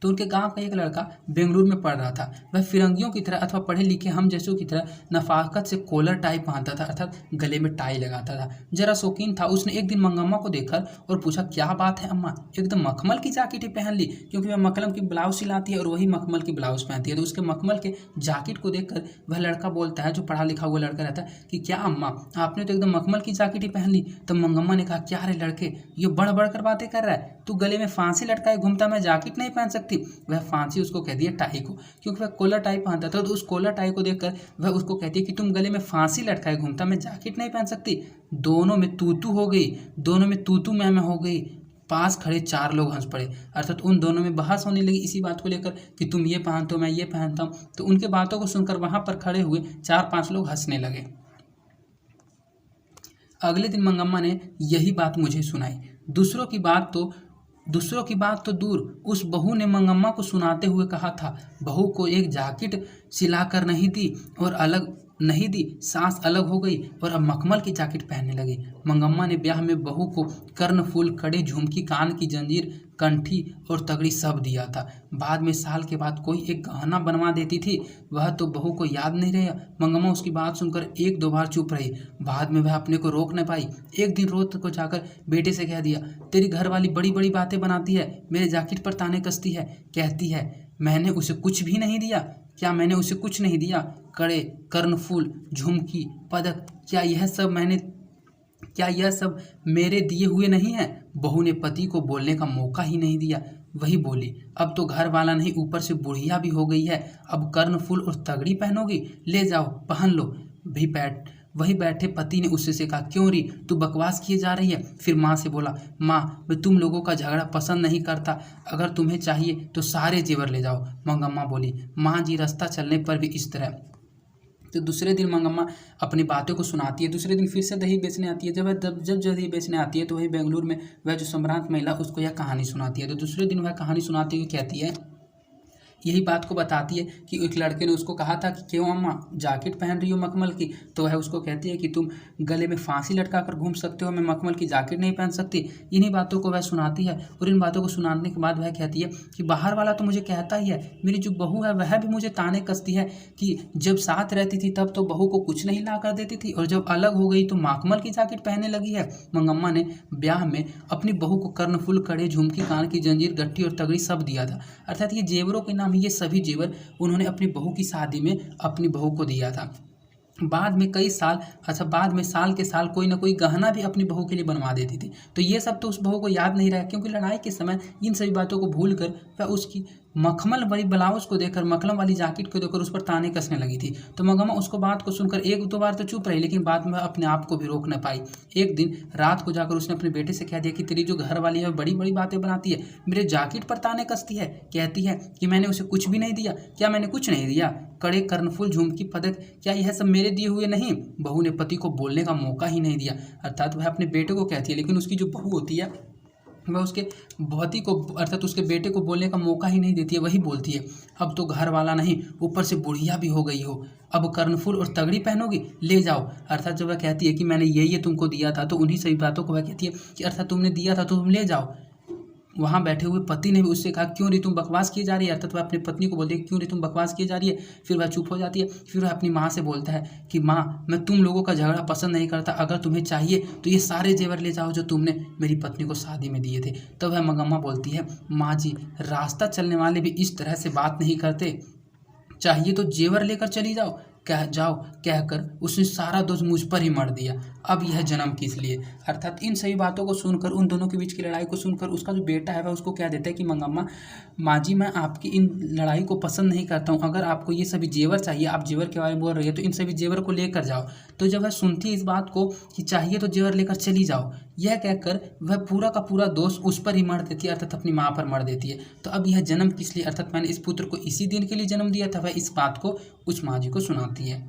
तो उनके गांव का एक लड़का बेंगलुरु में पढ़ रहा था। वह फिरंगियों की तरह अथवा पढ़े लिखे हम जैसों की तरह नफाकत से कॉलर टाई पहनता था, अर्थात गले में टाई लगाता था, जरा शौकीन था। उसने एक दिन मंगम्मा को देखकर और पूछा, क्या बात है अम्मा, एकदम मखमल की जैकेट ही पहन ली? क्योंकि वह मखमल की ब्लाउज सिलाती है और वही मखमल की ब्लाउज पहनती है। तो उसके मखमल के जैकेट को देखकर वह लड़का बोलता है, जो पढ़ा लिखा हुआ लड़का रहता है, कि क्या अम्मा, आपने तो एकदम मखमल की जैकेट ही पहन ली। तब मंगम्मा ने कहा, क्या रे लड़के, ये बढ़ बढ़ कर बातें कर रहा है? तू गले में फांसी लटकाए घूमता, मैं जैकेट नहीं पहन सकती। वह फांसी उसको कह दिया टाई को, क्योंकि वह कॉलर टाई पहनता था। तो उस कॉलर टाई को देखकर वह उसको कहती है कि तुम गले में फांसी लटकाए घूमता, मैं जैकेट नहीं पहन सकती। दोनों में तू हो गई, दोनों में तू मैं हो गई। पास खड़े 4 लोग हंस पड़े, अर्थात उन दोनों में बहस होने लगी इसी बात को लेकर कि तुम ये पहनते हो, मैं ये पहनता हूँ। तो उनके बातों को सुनकर वहां पर खड़े हुए 4-5 लोग हंसने लगे। अगले दिन मंगम्मा ने यही बात मुझे सुनाई। दूसरों की बात तो दूर, उस बहू ने मंगम्मा को सुनाते हुए कहा था, बहू को एक जैकेट सिलाकर नहीं दी और अलग नहीं दी, सास अलग हो गई और अब मखमल की जैकेट पहनने लगी। मंगम्मा ने ब्याह में बहू को कर्णफूल, कड़े, झुमकी, कान की जंजीर, कंठी और तगड़ी सब दिया था। बाद में साल के बाद कोई एक गहना बनवा देती थी, वह तो बहू को याद नहीं रहा। मंगम्मा उसकी बात सुनकर 1-2 बार चुप रही। बाद में वह अपने को रोक न पाई। एक दिन रोज को जाकर बेटे से कह दिया, तेरी घरवाली बड़ी बड़ी बातें बनाती है, मेरे जैकेट पर ताने कसती है, कहती है मैंने उसे कुछ भी नहीं दिया। क्या मैंने उसे कुछ नहीं दिया? कड़े, कर्णफूल, झुमकी, पदक, क्या यह सब मेरे दिए हुए नहीं है? बहू ने पति को बोलने का मौका ही नहीं दिया। वही बोली, अब तो घर वाला नहीं, ऊपर से बुढ़िया भी हो गई है, अब कर्णफूल और तगड़ी पहनोगी? ले जाओ पहन लो। वही बैठे पति ने उससे कहा, क्यों री, तू बकवास किए जा रही है? फिर माँ से बोला, माँ, मैं तुम लोगों का झगड़ा पसंद नहीं करता, अगर तुम्हें चाहिए तो सारे जेवर ले जाओ। मंगम्मा बोली, माँ जी, रास्ता चलने पर भी इस तरह। तो दूसरे दिन मंगम्मा अपनी बातों को सुनाती है। दूसरे दिन फिर से दही बेचने आती है। जब दही बेचने आती है तो वही बेंगलुरु में वह जो सम्रांत महिला, उसको यह कहानी सुनाती है। तो दूसरे दिन वह कहानी सुनाती हुई कहती है, यही बात को बताती है कि एक लड़के ने उसको कहा था कि क्यों अम्मा जैकेट पहन रही हो मखमल की? तो वह उसको कहती है कि तुम गले में फांसी लटका कर घूम सकते हो, मैं मखमल की जैकेट नहीं पहन सकती। इन्हीं बातों को वह सुनाती है और इन बातों को सुनाने के बाद वह कहती है कि बाहर वाला तो मुझे कहता ही है, मेरी जो बहू है वह भी मुझे ताने कसती है कि जब साथ रहती थी तब तो बहू को कुछ नहीं ला कर देती थी और जब अलग हो गई तो मखमल की जैकेट पहनने लगी है। मंगम्मा ने ब्याह में अपनी बहू को कर्णफूल, कड़े, झुमकी, कान की जंजीर, गट्ठी और तगड़ी सब दिया था, अर्थात ये जेवरों के नाम, ये सभी जेवर उन्होंने अपनी बहू की शादी में अपनी बहू को दिया था। बाद में साल के साल कोई ना कोई गहना भी अपनी बहू के लिए बनवा देती थी। तो ये सब तो उस बहू को याद नहीं रहा, क्योंकि लड़ाई के समय इन सभी बातों को भूल कर वह उसकी मखमल वाली ब्लाउज को देखकर, मखमल वाली जैकेट को देखकर उस पर ताने कसने लगी थी। तो मंगम्मा उसको बात को सुनकर 1-2 बार तो चुप रही, लेकिन बाद में अपने आप को भी रोक न पाई। एक दिन रात को जाकर उसने अपने बेटे से कह दिया कि तेरी जो घर वाली है बड़ी बड़ी बातें बनाती है, मेरे जैकेट पर ताने कसती है, कहती है कि मैंने उसे कुछ भी नहीं दिया। क्या मैंने कुछ नहीं दिया? कड़े, कर्णफूल, झुमकी, पदक, क्या यह सब मेरे दिए हुए नहीं? बहू ने पति को बोलने का मौका ही नहीं दिया, अर्थात वह अपने बेटे को कहती है, लेकिन उसकी जो बहू होती है वह उसके पति को, अर्थात उसके बेटे को बोलने का मौका ही नहीं देती है। वही बोलती है, अब तो घर वाला नहीं, ऊपर से बुढ़िया भी हो गई हो, अब कर्णफूल और तगड़ी पहनोगी? ले जाओ। अर्थात जब वह कहती है कि मैंने ये तुमको दिया था, तो उन्हीं सभी बातों को वह कहती है कि अर्थात तुमने दिया था तो तुम ले जाओ। वहाँ बैठे हुए पति ने भी उससे कहा क्यों रे तुम बकवास किए जा रही है, अर्थात वह अपनी पत्नी को बोलती है क्यों रे तुम बकवास किए जा रही है। फिर वह चुप हो जाती है। फिर वह अपनी माँ से बोलता है कि माँ मैं तुम लोगों का झगड़ा पसंद नहीं करता, अगर तुम्हें चाहिए तो ये सारे जेवर ले जाओ जो तुमने मेरी पत्नी को शादी में दिए थे। तब वह मंगम्मा बोलती है माँ जी रास्ता चलने वाले भी इस तरह से बात नहीं करते, चाहिए तो जेवर लेकर चली कहकर उसने सारा दोष मुझ पर ही मर दिया। अब यह जन्म किस लिए। अर्थात इन सभी बातों को सुनकर, उन दोनों के बीच की लड़ाई को सुनकर उसका जो बेटा है वह उसको कह देता है कि मंगम्मा माँ जी मैं आपकी इन लड़ाई को पसंद नहीं करता हूँ, अगर आपको ये सभी जेवर चाहिए, आप जेवर के बारे में बोल रही है तो इन सभी जेवर को लेकर जाओ। तो जब वह सुनती है इस बात को कि चाहिए तो जेवर लेकर चली जाओ, यह कहकर वह पूरा का पूरा दोष उस पर ही मर देती है, अर्थात अपनी माँ पर मर देती है। तो अब यह जन्म किस लिए, अर्थात मैंने इस पुत्र को इसी दिन के लिए जन्म दिया था, वह इस बात को उस माँ जी को सुनाती है।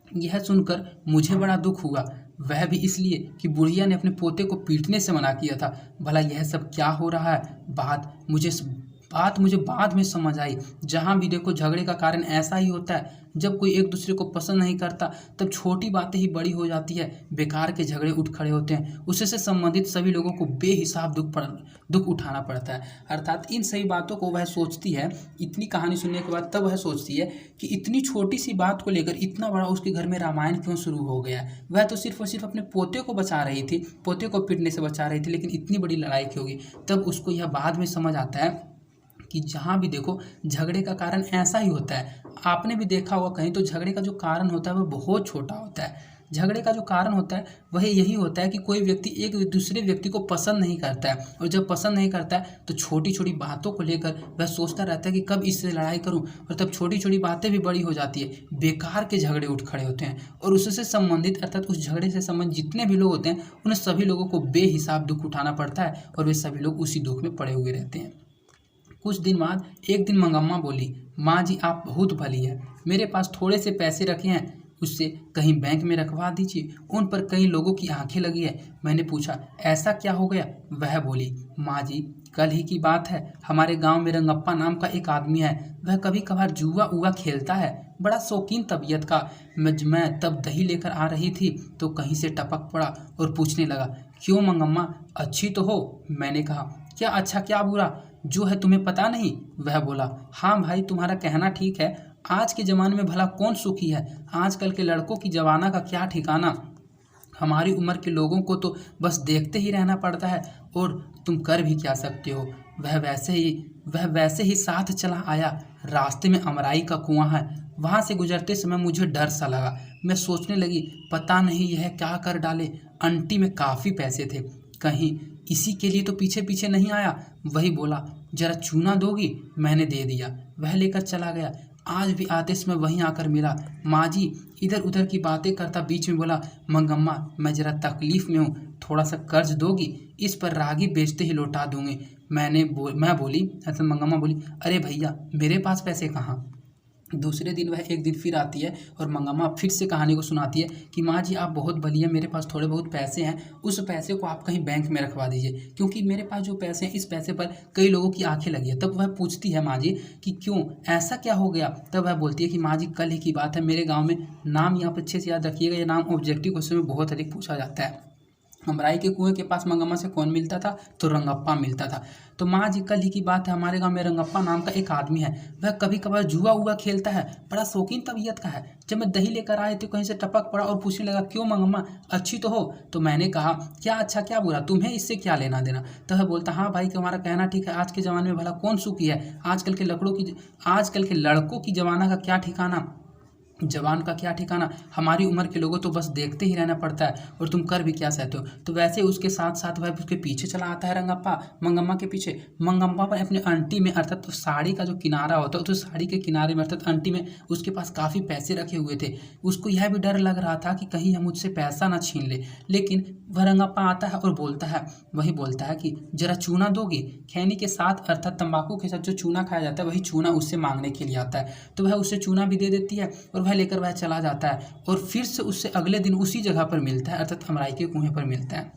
यह सुनकर मुझे बड़ा दुख हुआ, वह भी इसलिए कि बुढ़िया ने अपने पोते को पीटने से मना किया था। भला यह सब क्या हो रहा है। बात मुझे बाद में समझ आई। जहाँ भी देखो झगड़े का कारण ऐसा ही होता है, जब कोई एक दूसरे को पसंद नहीं करता तब छोटी बातें ही बड़ी हो जाती है, बेकार के झगड़े उठ खड़े होते हैं, उससे संबंधित सभी लोगों को बेहिसाब दुख उठाना पड़ता है। अर्थात इन सही बातों को वह सोचती है, इतनी कहानी सुनने के बाद तब वह सोचती है कि इतनी छोटी सी बात को लेकर इतना बड़ा उसके घर में रामायण क्यों शुरू हो गया। वह तो सिर्फ और सिर्फ अपने पोते को बचा रही थी, पोते को पीटने से बचा रही थी, लेकिन इतनी बड़ी लड़ाई क्यों होगी। तब उसको यह बाद में समझ आता है कि जहाँ भी देखो झगड़े का कारण ऐसा ही होता है। आपने भी देखा होगा कहीं तो झगड़े का जो कारण होता है वह बहुत छोटा होता है। झगड़े का जो कारण होता है वह यही होता है कि कोई व्यक्ति एक दूसरे व्यक्ति को पसंद नहीं करता है, और जब पसंद नहीं करता है तो छोटी छोटी बातों को लेकर वह सोचता रहता है कि कब इससे लड़ाई करूं, और तब छोटी छोटी बातें भी बड़ी हो जाती है, बेकार के झगड़े उठ खड़े होते हैं, और उससे संबंधित अर्थात उस झगड़े से संबंधित जितने भी लोग होते हैं उन्हें सभी लोगों को बेहिसाब दुख उठाना पड़ता है, और वे सभी लोग उसी दुख में पड़े हुए रहते हैं। कुछ दिन बाद एक दिन मंगम्मा बोली माँ जी आप बहुत भली है, मेरे पास थोड़े से पैसे रखे हैं, उससे कहीं बैंक में रखवा दीजिए, उन पर कई लोगों की आंखें लगी है। मैंने पूछा ऐसा क्या हो गया। वह बोली माँ जी कल ही की बात है, हमारे गांव में रंगप्पा नाम का एक आदमी है, वह कभी कभार जुआ खेलता है, बड़ा शौकीन तबीयत का। मैं तब दही लेकर आ रही थी तो कहीं से टपक पड़ा और पूछने लगा क्यों मंगम्मा अच्छी तो हो। मैंने कहा क्या अच्छा क्या बुरा, जो है तुम्हें पता नहीं। वह बोला हाँ भाई तुम्हारा कहना ठीक है, आज के ज़माने में भला कौन सुखी है, आजकल के लड़कों की जवाना का क्या ठिकाना, हमारी उम्र के लोगों को तो बस देखते ही रहना पड़ता है, और तुम कर भी क्या सकते हो। वह वैसे ही साथ चला आया। रास्ते में अमराई का कुआं है, वहाँ से गुजरते समय मुझे डर सा लगा। मैं सोचने लगी पता नहीं यह क्या कर डाले, आंटी में काफ़ी पैसे थे, कहीं इसी के लिए तो पीछे पीछे नहीं आया। वही बोला जरा चूना दोगी। मैंने दे दिया, वह लेकर चला गया। आज भी आते समय वहीं आकर मिला। माँ जी इधर उधर की बातें करता बीच में बोला मंगम्मा मैं जरा तकलीफ में हूँ, थोड़ा सा कर्ज दोगी, इस पर रागी बेचते ही लौटा दूंगी। मैं बोली ऐसा, मंगम्मा बोली अरे भैया मेरे पास पैसे कहाँ। दूसरे दिन वह एक दिन फिर आती है और मंगम्मा फिर से कहानी को सुनाती है कि माँ जी आप बहुत भली है, मेरे पास थोड़े बहुत पैसे हैं, उस पैसे को आप कहीं बैंक में रखवा दीजिए, क्योंकि मेरे पास जो पैसे हैं इस पैसे पर कई लोगों की आंखें लगी है। तब वह पूछती है माँ जी कि क्यों ऐसा क्या हो गया। तब वह बोलती है कि माँ जी कल ही की बात है, मेरे गाँव में नाम यहाँ पर अच्छे से याद रखिएगा, ये नाम ऑब्जेक्टिव क्वेश्चन में बहुत अधिक पूछा जाता है। अमराई के कुएं के पास मंगम्मा से कौन मिलता था, तो रंगप्पा मिलता था। तो माँ जी कल ही की बात है, हमारे गांव में रंगप्पा नाम का एक आदमी है, वह कभी कभार जुआ खेलता है, बड़ा शौकीन तबीयत का है। जब मैं दही लेकर आए तो कहीं से टपक पड़ा और पूछने लगा क्यों मंगम्मा अच्छी तो हो। तो मैंने कहा क्या अच्छा क्या बुरा, तुम्हें इससे क्या लेना देना। तो वह बोलता हाँ भाई तुम्हारा कहना ठीक है, आज के ज़माने में भला कौन सुखी है, आजकल के लड़कों की जमाना का क्या ठिकाना, जवान का क्या ठिकाना, हमारी उम्र के लोगों तो बस देखते ही रहना पड़ता है, और तुम कर भी क्या सकते हो। तो वैसे उसके साथ साथ वह उसके पीछे चला आता है रंगप्पा, मंगम्मा के पीछे। मंगम्मा पर अपने आंटी में अर्थात तो साड़ी का जो किनारा होता है तो साड़ी के किनारे में अर्थात आंटी में उसके पास काफ़ी पैसे रखे हुए थे। उसको यह भी डर लग रहा था कि कहीं हम मुझसे पैसा ना छीन ले, लेकिन वह रंगप्पा आता है और बोलता है कि जरा चूना दोगी। खैनी के साथ अर्थात तंबाकू के साथ जो चूना खाया जाता है वही चूना उससे मांगने के लिए आता है। तो वह उससे चूना भी दे देती है और वह लेकर वह चला जाता है, और फिर से उससे अगले दिन उसी जगह पर मिलता है, अर्थात अमराई के कुएं पर मिलता है।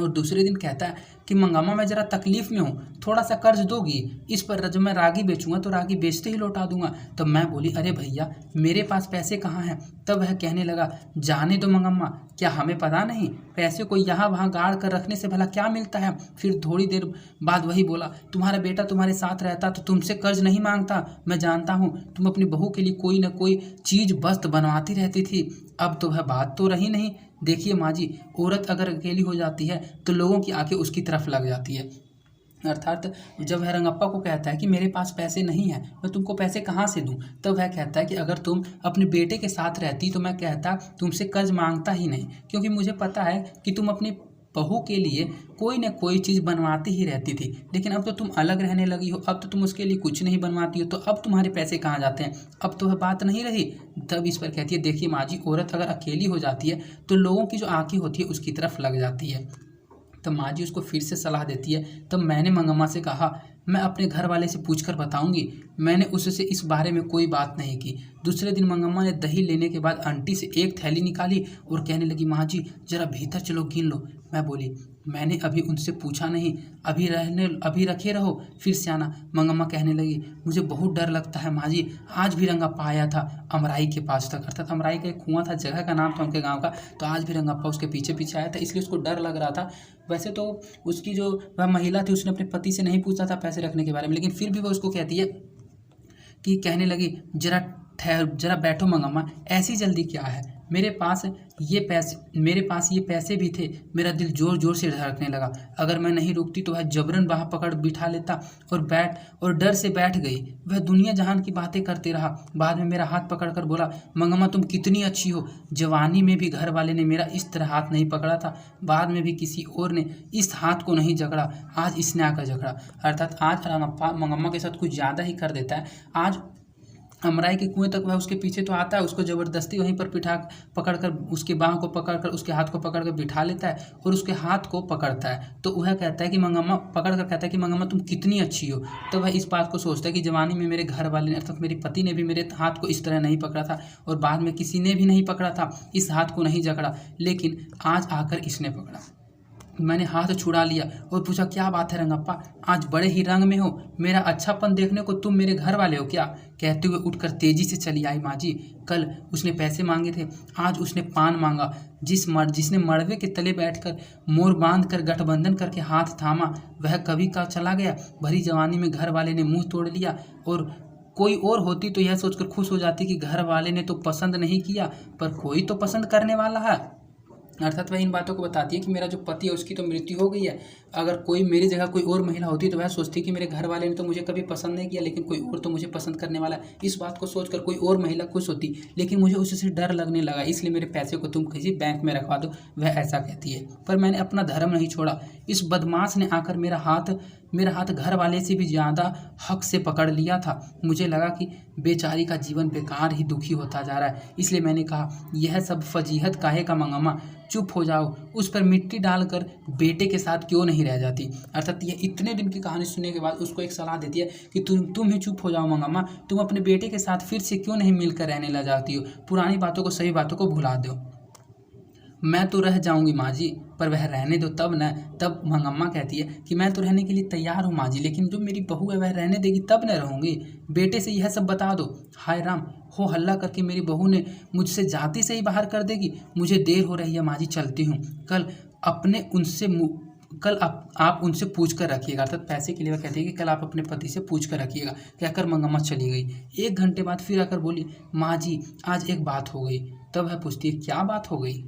और दूसरे दिन कहता है कि मंगम्मा मैं ज़रा तकलीफ़ में हूँ, थोड़ा सा कर्ज दोगी, इस पर जब मैं रागी बेचूंगा तो रागी बेचते ही लौटा दूंगा। तब मैं बोली अरे भैया मेरे पास पैसे कहाँ हैं। तब वह कहने लगा जाने दो मंगम्मा, क्या हमें पता नहीं, पैसे को यहाँ वहाँ गाड़ कर रखने से भला क्या मिलता है। फिर थोड़ी देर बाद वही बोला तुम्हारा बेटा तुम्हारे साथ रहता तो तुमसे कर्ज नहीं मांगता, मैं जानता हूँ तुम अपनी बहू के लिए कोई न कोई चीज़ वस्तु बनवाती रहती थी। अब तो वह बात तो रही नहीं। देखिए माँ जी, औरत अगर अकेली हो जाती है तो लोगों की आंखें उसकी तरफ लग जाती है। अर्थात जब वह रंगप्पा को कहता है कि मेरे पास पैसे नहीं है, मैं तुमको पैसे कहाँ से दूँ, तब वह कहता है कि अगर तुम अपने बेटे के साथ रहती तो मैं कहता तुमसे कर्ज मांगता ही नहीं, क्योंकि मुझे पता है कि तुम अपनी बहू के लिए कोई न कोई चीज़ बनवाती ही रहती थी। लेकिन अब तो तुम अलग रहने लगी हो, अब तो तुम उसके लिए कुछ नहीं बनवाती हो, तो अब तुम्हारे पैसे कहाँ जाते हैं, अब तो वह बात नहीं रही। तब इस पर कहती है देखिए माँ जी, औरत अगर अकेली हो जाती है तो लोगों की जो आंखें होती है उसकी तरफ लग जाती है। तब माँ जी उसको फिर से सलाह देती है। तब मैंने मंगम्मा से कहा मैं अपने घर वाले से पूछ कर बताऊंगी, मैंने उससे इस बारे में कोई बात नहीं की। दूसरे दिन मंगम्मा ने दही लेने के बाद आंटी से एक थैली निकाली और कहने लगी माँ जी जरा भीतर चलो गिन लो। मैं बोली मैंने अभी उनसे पूछा नहीं, अभी रखे रहो फिर से आना। मंगम्मा कहने लगी मुझे बहुत डर लगता है माँ जी, आज भी रंगप्पा आया था अमराई के पास तक, अर्थात अमराई का एक कुआं था, जगह का नाम था उनके गाँव का, तो आज भी रंगप्पा उसके पीछे पीछे आया था, इसलिए उसको डर लग रहा था। वैसे तो उसकी जो वह महिला थी उसने अपने पति से नहीं पूछा था पैसे रखने के बारे में, लेकिन फिर भी वह उसको कहती है कि कहने लगी जरा बैठो मंगम्मा, ऐसी जल्दी क्या है, मेरे पास ये पैसे भी थे। मेरा दिल जोर जोर से धड़कने लगा, अगर मैं नहीं रुकती तो वह जबरन वहाँ पकड़ बिठा लेता और डर से बैठ गई। वह दुनिया जहान की बातें करते रहा, बाद में मेरा हाथ पकड़कर बोला मंगम्मा तुम कितनी अच्छी हो, जवानी में भी घर वाले ने मेरा इस तरह हाथ नहीं पकड़ा था, बाद में भी किसी और ने इस हाथ को नहीं जकड़ा, आज इसने आकर जकड़ा। अर्थात आज रंगप्पा मंगम्मा के साथ कुछ ज़्यादा ही कर देता है। आज अमराई के कुएं तक वह उसके पीछे तो आता है, उसको ज़बरदस्ती वहीं पर पकड़कर उसके बाँह को पकड़कर उसके हाथ को पकड़कर बिठा लेता है और उसके हाथ को पकड़ता है। तो वह कहता है कि मंगम्मा पकड़कर कहता है कि मंगम्मा तुम कितनी अच्छी हो। तो वह इस बात को सोचता है कि जवानी में मेरे घर वाले ने अर्थात मेरे पति ने भी मेरे हाथ को इस तरह नहीं पकड़ा था और बाद में किसी ने भी नहीं पकड़ा था, इस हाथ को नहीं जकड़ा, लेकिन आज आकर इसने पकड़ा। मैंने हाथ छुड़ा लिया और पूछा क्या बात है रंगप्पा, आज बड़े ही रंग में हो, मेरा अच्छापन देखने को तुम मेरे घर वाले हो क्या। कहते हुए उठकर तेजी से चली आई माँ जी। कल उसने पैसे मांगे थे, आज उसने पान मांगा। जिसने मड़वे के तले बैठकर मोर बांध कर गठबंधन करके हाथ थामा वह कभी का चला गया। भरी जवानी में घर वाले ने मुंह तोड़ लिया, और कोई और होती तो यह सोचकर खुश हो जाती कि घर वाले ने तो पसंद नहीं किया पर कोई तो पसंद करने वाला है। अर्थात वह इन बातों को बताती है कि मेरा जो पति है उसकी तो मृत्यु हो गई है, अगर कोई मेरी जगह कोई और महिला होती तो वह सोचती कि मेरे घर वाले ने तो मुझे कभी पसंद नहीं किया, लेकिन कोई और तो मुझे पसंद करने वाला है। इस बात को सोचकर कोई और महिला खुश होती, लेकिन मुझे उससे डर लगने लगा, इसलिए मेरे पैसे को तुम किसी बैंक में रखवा दो, वह ऐसा कहती है। पर मैंने अपना धर्म नहीं छोड़ा, इस बदमाश ने आकर मेरा हाथ घर वाले से भी ज़्यादा हक से पकड़ लिया था। मुझे लगा कि बेचारी का जीवन बेकार ही दुखी होता जा रहा है, इसलिए मैंने कहा यह सब फजीहत काहे का मंगम्मा, चुप हो जाओ, उस पर मिट्टी डालकर बेटे के साथ क्यों नहीं रह जाती। अर्थात यह इतने दिन की कहानी सुनने के बाद उसको एक सलाह देती है कि तुम ही चुप हो जाओ मंगम्मा, तुम अपने बेटे के साथ फिर से क्यों नहीं मिलकर रहने लग जाती हो, पुरानी बातों को सही बातों को भुला दो। मैं तो रह जाऊंगी माँ जी, पर वह रहने दो तब न। तब मंगम्मा कहती है कि मैं तो रहने के लिए तैयार हूँ माँ जी, लेकिन जो मेरी बहू है वह रहने देगी तब न रहूँगी, बेटे से यह सब बता दो। हाय राम, हो हल्ला करके मेरी बहू ने मुझसे जाति से ही बाहर कर देगी। मुझे देर हो रही है माँ जी, चलती हूँ। कल आप उनसे पूछ कर रखिएगा। अर्थात पैसे के लिए वह कहती है कि कल आप अपने पति से पूछ कर रखिएगा। कहकर मंगम्मा चली गई। 1 घंटे बाद फिर आकर बोली माँ जी आज एक बात हो गई। तब वह पूछती है क्या बात हो गई।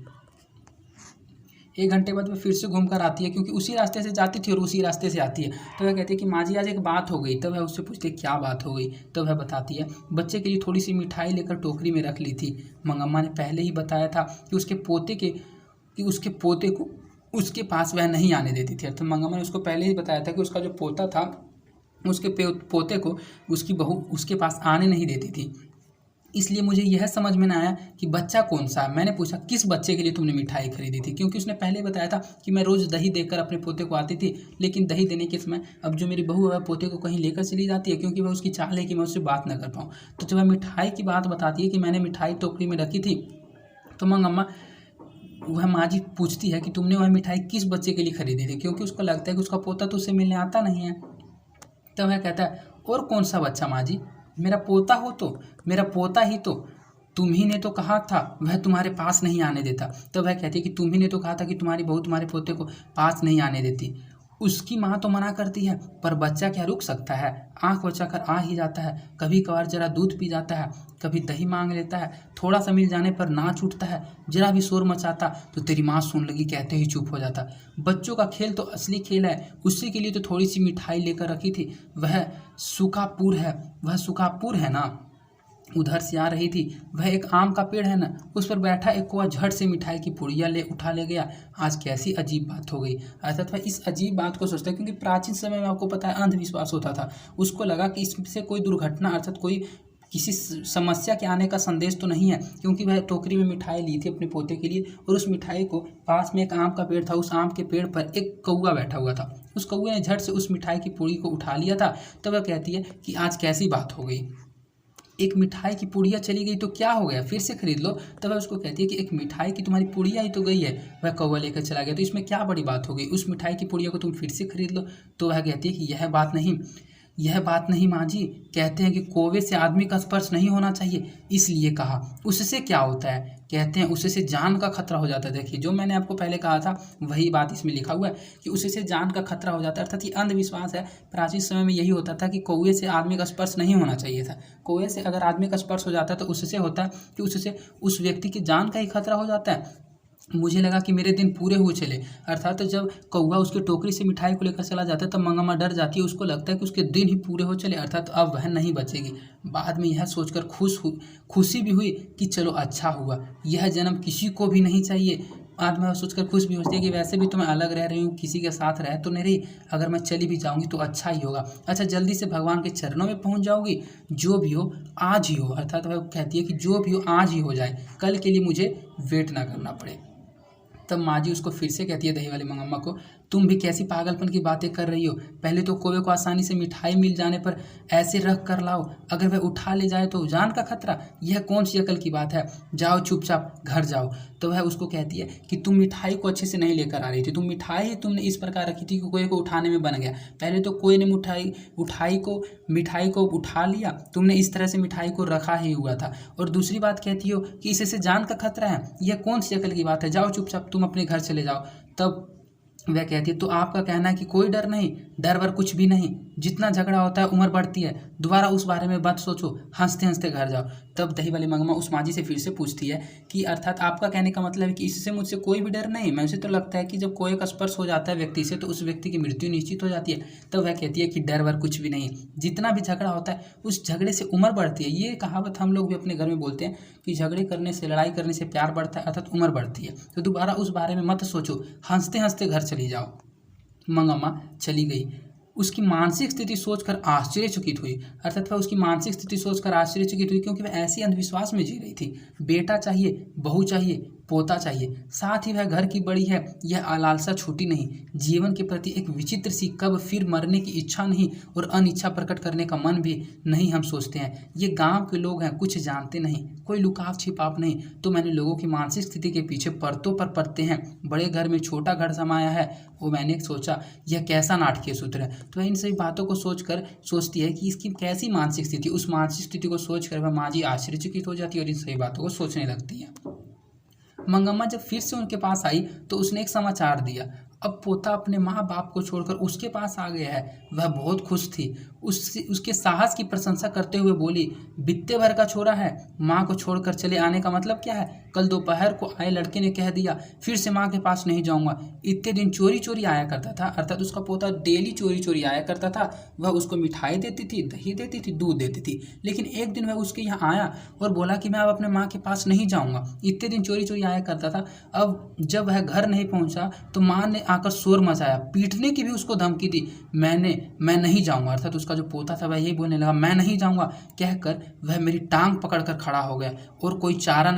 1 घंटे बाद वह फिर से घूम कर आती है, क्योंकि उसी रास्ते से जाती थी और उसी रास्ते से आती है। तो वह कहती है कि माँ जी आज एक बात हो गई। तब वह उससे पूछती है क्या बात हो गई। तो वह बताती है बच्चे के लिए थोड़ी सी मिठाई लेकर टोकरी में रख ली थी। मंगम्मा ने पहले ही बताया था कि उसके पोते को उसके पास वह नहीं आने देती थी। तो मंगम्मा ने उसको पहले ही बताया था कि उसका जो पोता था उसके पोते को उसकी बहू उसके पास आने नहीं देती थी। इसलिए मुझे यह समझ में ना आया कि बच्चा कौन सा है। मैंने पूछा किस बच्चे के लिए तुमने मिठाई खरीदी थी, क्योंकि उसने पहले बताया था कि मैं रोज़ दही देकर अपने पोते को आती थी, लेकिन दही देने के समय अब जो मेरी बहू है वह पोते को कहीं लेकर चली जाती है, क्योंकि वह उसकी चाल है कि मैं उससे बात ना कर पाऊँ। तो जब वह मिठाई की बात बताती है कि मैंने मिठाई टोकरी में रखी थी, तो मंगम्मा वह माँ जी पूछती है कि तुमने वह मिठाई किस बच्चे के लिए खरीदी थी, क्योंकि उसको लगता है कि उसका पोता तो उससे मिलने आता नहीं है। तो वह कहता है और कौन सा बच्चा माँ जी, मेरा पोता हो तो, मेरा पोता ही तो, तुम ही ने तो कहा था वह तुम्हारे पास नहीं आने देता। तो वह कहती है कि तुम ही ने तो कहा था कि तुम्हारी बहू तुम्हारे पोते को पास नहीं आने देती। उसकी माँ तो मना करती है, पर बच्चा क्या रुक सकता है, आंख बचाकर आ ही जाता है। कभी कभार जरा दूध पी जाता है, कभी दही मांग लेता है, थोड़ा सा मिल जाने पर नाच उठता है, जरा भी शोर मचाता तो तेरी माँ सुन लगी कहते ही चुप हो जाता। बच्चों का खेल तो असली खेल है, उसी के लिए तो थोड़ी सी मिठाई लेकर रखी थी। वह सुखापुर है ना, उधर से आ रही थी। वह एक आम का पेड़ है ना, उस पर बैठा एक कौवा झट से मिठाई की पुड़िया उठा ले गया। आज कैसी अजीब बात हो गई। अर्थात वह इस अजीब बात को सोचता है, क्योंकि प्राचीन समय में आपको पता है अंधविश्वास होता था। उसको लगा कि इससे कोई दुर्घटना अर्थात कोई किसी समस्या के आने का संदेश तो नहीं है, क्योंकि वह टोकरी में मिठाई ली थी अपने पोते के लिए, और उस मिठाई को पास में एक आम का पेड़ था, उस आम के पेड़ पर एक कौवा बैठा हुआ था। उस कौवे ने झट से उस मिठाई की पूड़ी को उठा लिया था। तो वह कहती है कि आज कैसी बात हो गई, एक मिठाई की पुड़िया चली गई तो क्या हो गया, फिर से खरीद लो। तब वह उसको कहती है कि एक मिठाई की तुम्हारी पुड़िया ही तो गई है, वह कौवा लेकर चला गया, तो इसमें क्या बड़ी बात हो गई, उस मिठाई की पुड़िया को तुम फिर से खरीद लो। तो वह कहती है कि यह बात नहीं माँ जी, कहते हैं कि कौवे से आदमी का स्पर्श नहीं होना चाहिए, इसलिए कहा। उससे क्या होता है, कहते हैं उससे जान का खतरा हो जाता है। देखिए जो मैंने आपको पहले कहा था वही बात इसमें लिखा हुआ है कि उससे जान का खतरा हो जाता है। अर्थात ये अंधविश्वास है। प्राचीन समय में यही होता था कि कौवे से आदमी का स्पर्श नहीं होना चाहिए था। कौवे से अगर आदमी का स्पर्श हो जाता है तो उससे होता है कि उससे उस व्यक्ति की जान का ही खतरा हो जाता है। मुझे लगा कि मेरे दिन पूरे हुए चले। अर्थात तो जब कौवा उसके टोकरी से मिठाई को लेकर चला जाता है तब मंगम्मा डर जाती है, उसको लगता है कि उसके दिन ही पूरे हो चले, अर्थात अब वह नहीं बचेगी। बाद में यह सोचकर खुशी भी हुई कि चलो अच्छा हुआ, यह जन्म किसी को भी नहीं चाहिए। आज मैं सोचकर खुश भी होती है कि वैसे भी तो मैं अलग रह रही हूँ, किसी के साथ रह तो नहीं रही, अगर मैं चली भी जाऊँगी तो अच्छा ही होगा। अच्छा जल्दी से भगवान के चरणों में पहुँच जाऊँगी, जो भी हो आज ही हो। अर्थात वह कहती है कि जो भी हो आज ही हो जाए, कल के लिए मुझे वेट ना करना पड़े। तब माँ जी उसको फिर से कहती है दही वाली मंगम्मा को, तुम भी कैसी पागलपन की बातें कर रही हो। पहले तो कौवे को आसानी से मिठाई मिल जाने पर ऐसे रख कर लाओ, अगर वह उठा ले जाए तो जान का खतरा, यह कौन सी अकल की बात है, जाओ चुपचाप घर जाओ। तो वह उसको कहती है कि तुम मिठाई को अच्छे से नहीं लेकर आ रही थी, तुम मिठाई ही तुमने इस प्रकार रखी थी कि कौवे को उठाने में बन गया। पहले तो कौवे ने मिठाई को उठा लिया, तुमने इस तरह से मिठाई को रखा ही हुआ था, और दूसरी बात कहती हो कि इससे जान का खतरा है, यह कौन सी अकल की बात है, जाओ चुपचाप तुम अपने घर चले जाओ। तब वह कहती है तो आपका कहना है कि कोई डर नहीं, डर वर कुछ भी नहीं, जितना झगड़ा होता है उम्र बढ़ती है, दोबारा उस बारे में मत सोचो, हंसते हंसते घर जाओ। तब दही वाली मंगम्मा उस माँ जी से फिर से पूछती है कि अर्थात आपका कहने का मतलब है कि इससे मुझसे कोई भी डर नहीं, मुझे तो लगता है कि जब कोई का स्पर्श हो जाता है व्यक्ति से तो उस व्यक्ति की मृत्यु निश्चित हो जाती है। तब वह कहती है कि डर वर कुछ भी नहीं, जितना भी झगड़ा होता है उस झगड़े से उम्र बढ़ती है। ये कहावत हम लोग भी अपने घर में बोलते हैं कि झगड़े करने से, लड़ाई करने से प्यार बढ़ता है, अर्थात उम्र बढ़ती है। तो दोबारा उस बारे में मत सोचो, हंसते हंसते घर चली जाओ। मंगम्मा चली गई। उसकी मानसिक स्थिति सोचकर आश्चर्यचकित हुई, अर्थात वह उसकी मानसिक स्थिति सोचकर आश्चर्यचकित हुई, क्योंकि वह ऐसी अंधविश्वास में जी रही थी। बेटा चाहिए, बहू चाहिए, पोता चाहिए, साथ ही वह घर की बड़ी है, यह लालसा छूटी नहीं। जीवन के प्रति एक विचित्र सी कब फिर मरने की इच्छा नहीं और अनिच्छा प्रकट करने का मन भी नहीं। हम सोचते हैं ये गांव के लोग हैं, कुछ जानते नहीं, कोई लुकाव छिपाव नहीं, तो मैंने लोगों की मानसिक स्थिति के पीछे परतों पर पड़ते हैं। बड़े घर में छोटा घर समाया है, वो मैंने सोचा यह कैसा नाटकीय सूत्र है। तो इन सभी बातों को सोचती है कि इसकी कैसी मानसिक स्थिति, उस मानसिक स्थिति को सोचकर वह माँ जी आश्चर्यचकित हो जाती है और इन सभी बातों को सोचने लगती है। मंगम्मा जब फिर से उनके पास आई तो उसने एक समाचार दिया, अब पोता अपने माँ बाप को छोड़कर उसके पास आ गया है। वह बहुत खुश थी, उसके साहस की प्रशंसा करते हुए बोली, बित्ते भर का छोरा है, माँ को छोड़कर चले आने का मतलब क्या है। कल दोपहर को आए लड़के ने कह दिया फिर से माँ के पास नहीं जाऊँगा। इतने दिन चोरी चोरी आया करता था, अर्थात उसका पोता डेली चोरी चोरी आया करता था। वह उसको मिठाई देती थी, दही देती थी, दूध देती थी, लेकिन एक दिन वह उसके यहाँ आया और बोला कि मैं अब अपने माँ के पास नहीं जाऊँगा। इतने दिन चोरी चोरी आया करता था, अब जब वह घर नहीं पहुँचा तो माँ ने आकर शोर मचाया, पीटने की भी उसको धमकी दी। मैं नहीं जाऊँगा, अर्थात उसका जो पोता था वह यही बोलने लगा, मैं नहीं जाऊँगा कहकर वह मेरी टांग पकड़कर खड़ा हो गया। और कोई चारा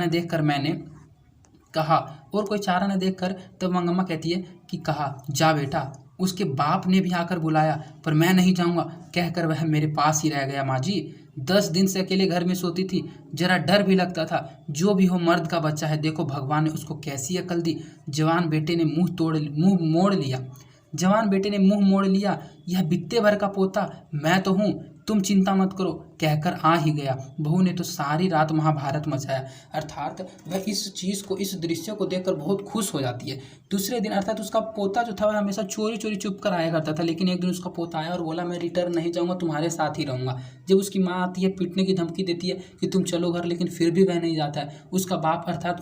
न देखकर तब मंगम्मा कहती है कि कहा, जा बेटा। उसके बाप ने भी आकर बुलाया पर मैं नहीं जाऊँगा कहकर वह मेरे पास ही रह गया। माँ जी 10 दिन से अकेले घर में सोती थी, जरा डर भी लगता था। जो भी हो मर्द का बच्चा है, देखो भगवान ने उसको कैसी अकल दी। जवान बेटे ने मुंह मोड़ लिया। जवान बेटे ने मुंह मोड़ लिया, यह बित्ते भर का पोता मैं तो हूँ, तुम चिंता मत करो कहकर आ ही गया। बहू ने तो सारी रात महाभारत मचाया। अर्थात वह इस चीज़ को, इस दृश्य को देखकर बहुत खुश हो जाती है। दूसरे दिन अर्थात उसका पोता जो था वह हमेशा चोरी चोरी चुप कर आया करता था, लेकिन एक दिन उसका पोता आया और बोला मैं रिटर्न नहीं जाऊँगा, तुम्हारे साथ ही रहूँगा। जब उसकी माँ आती है, पीटने की धमकी देती है कि तुम चलो घर, लेकिन फिर भी वह नहीं जाता है। उसका बाप अर्थात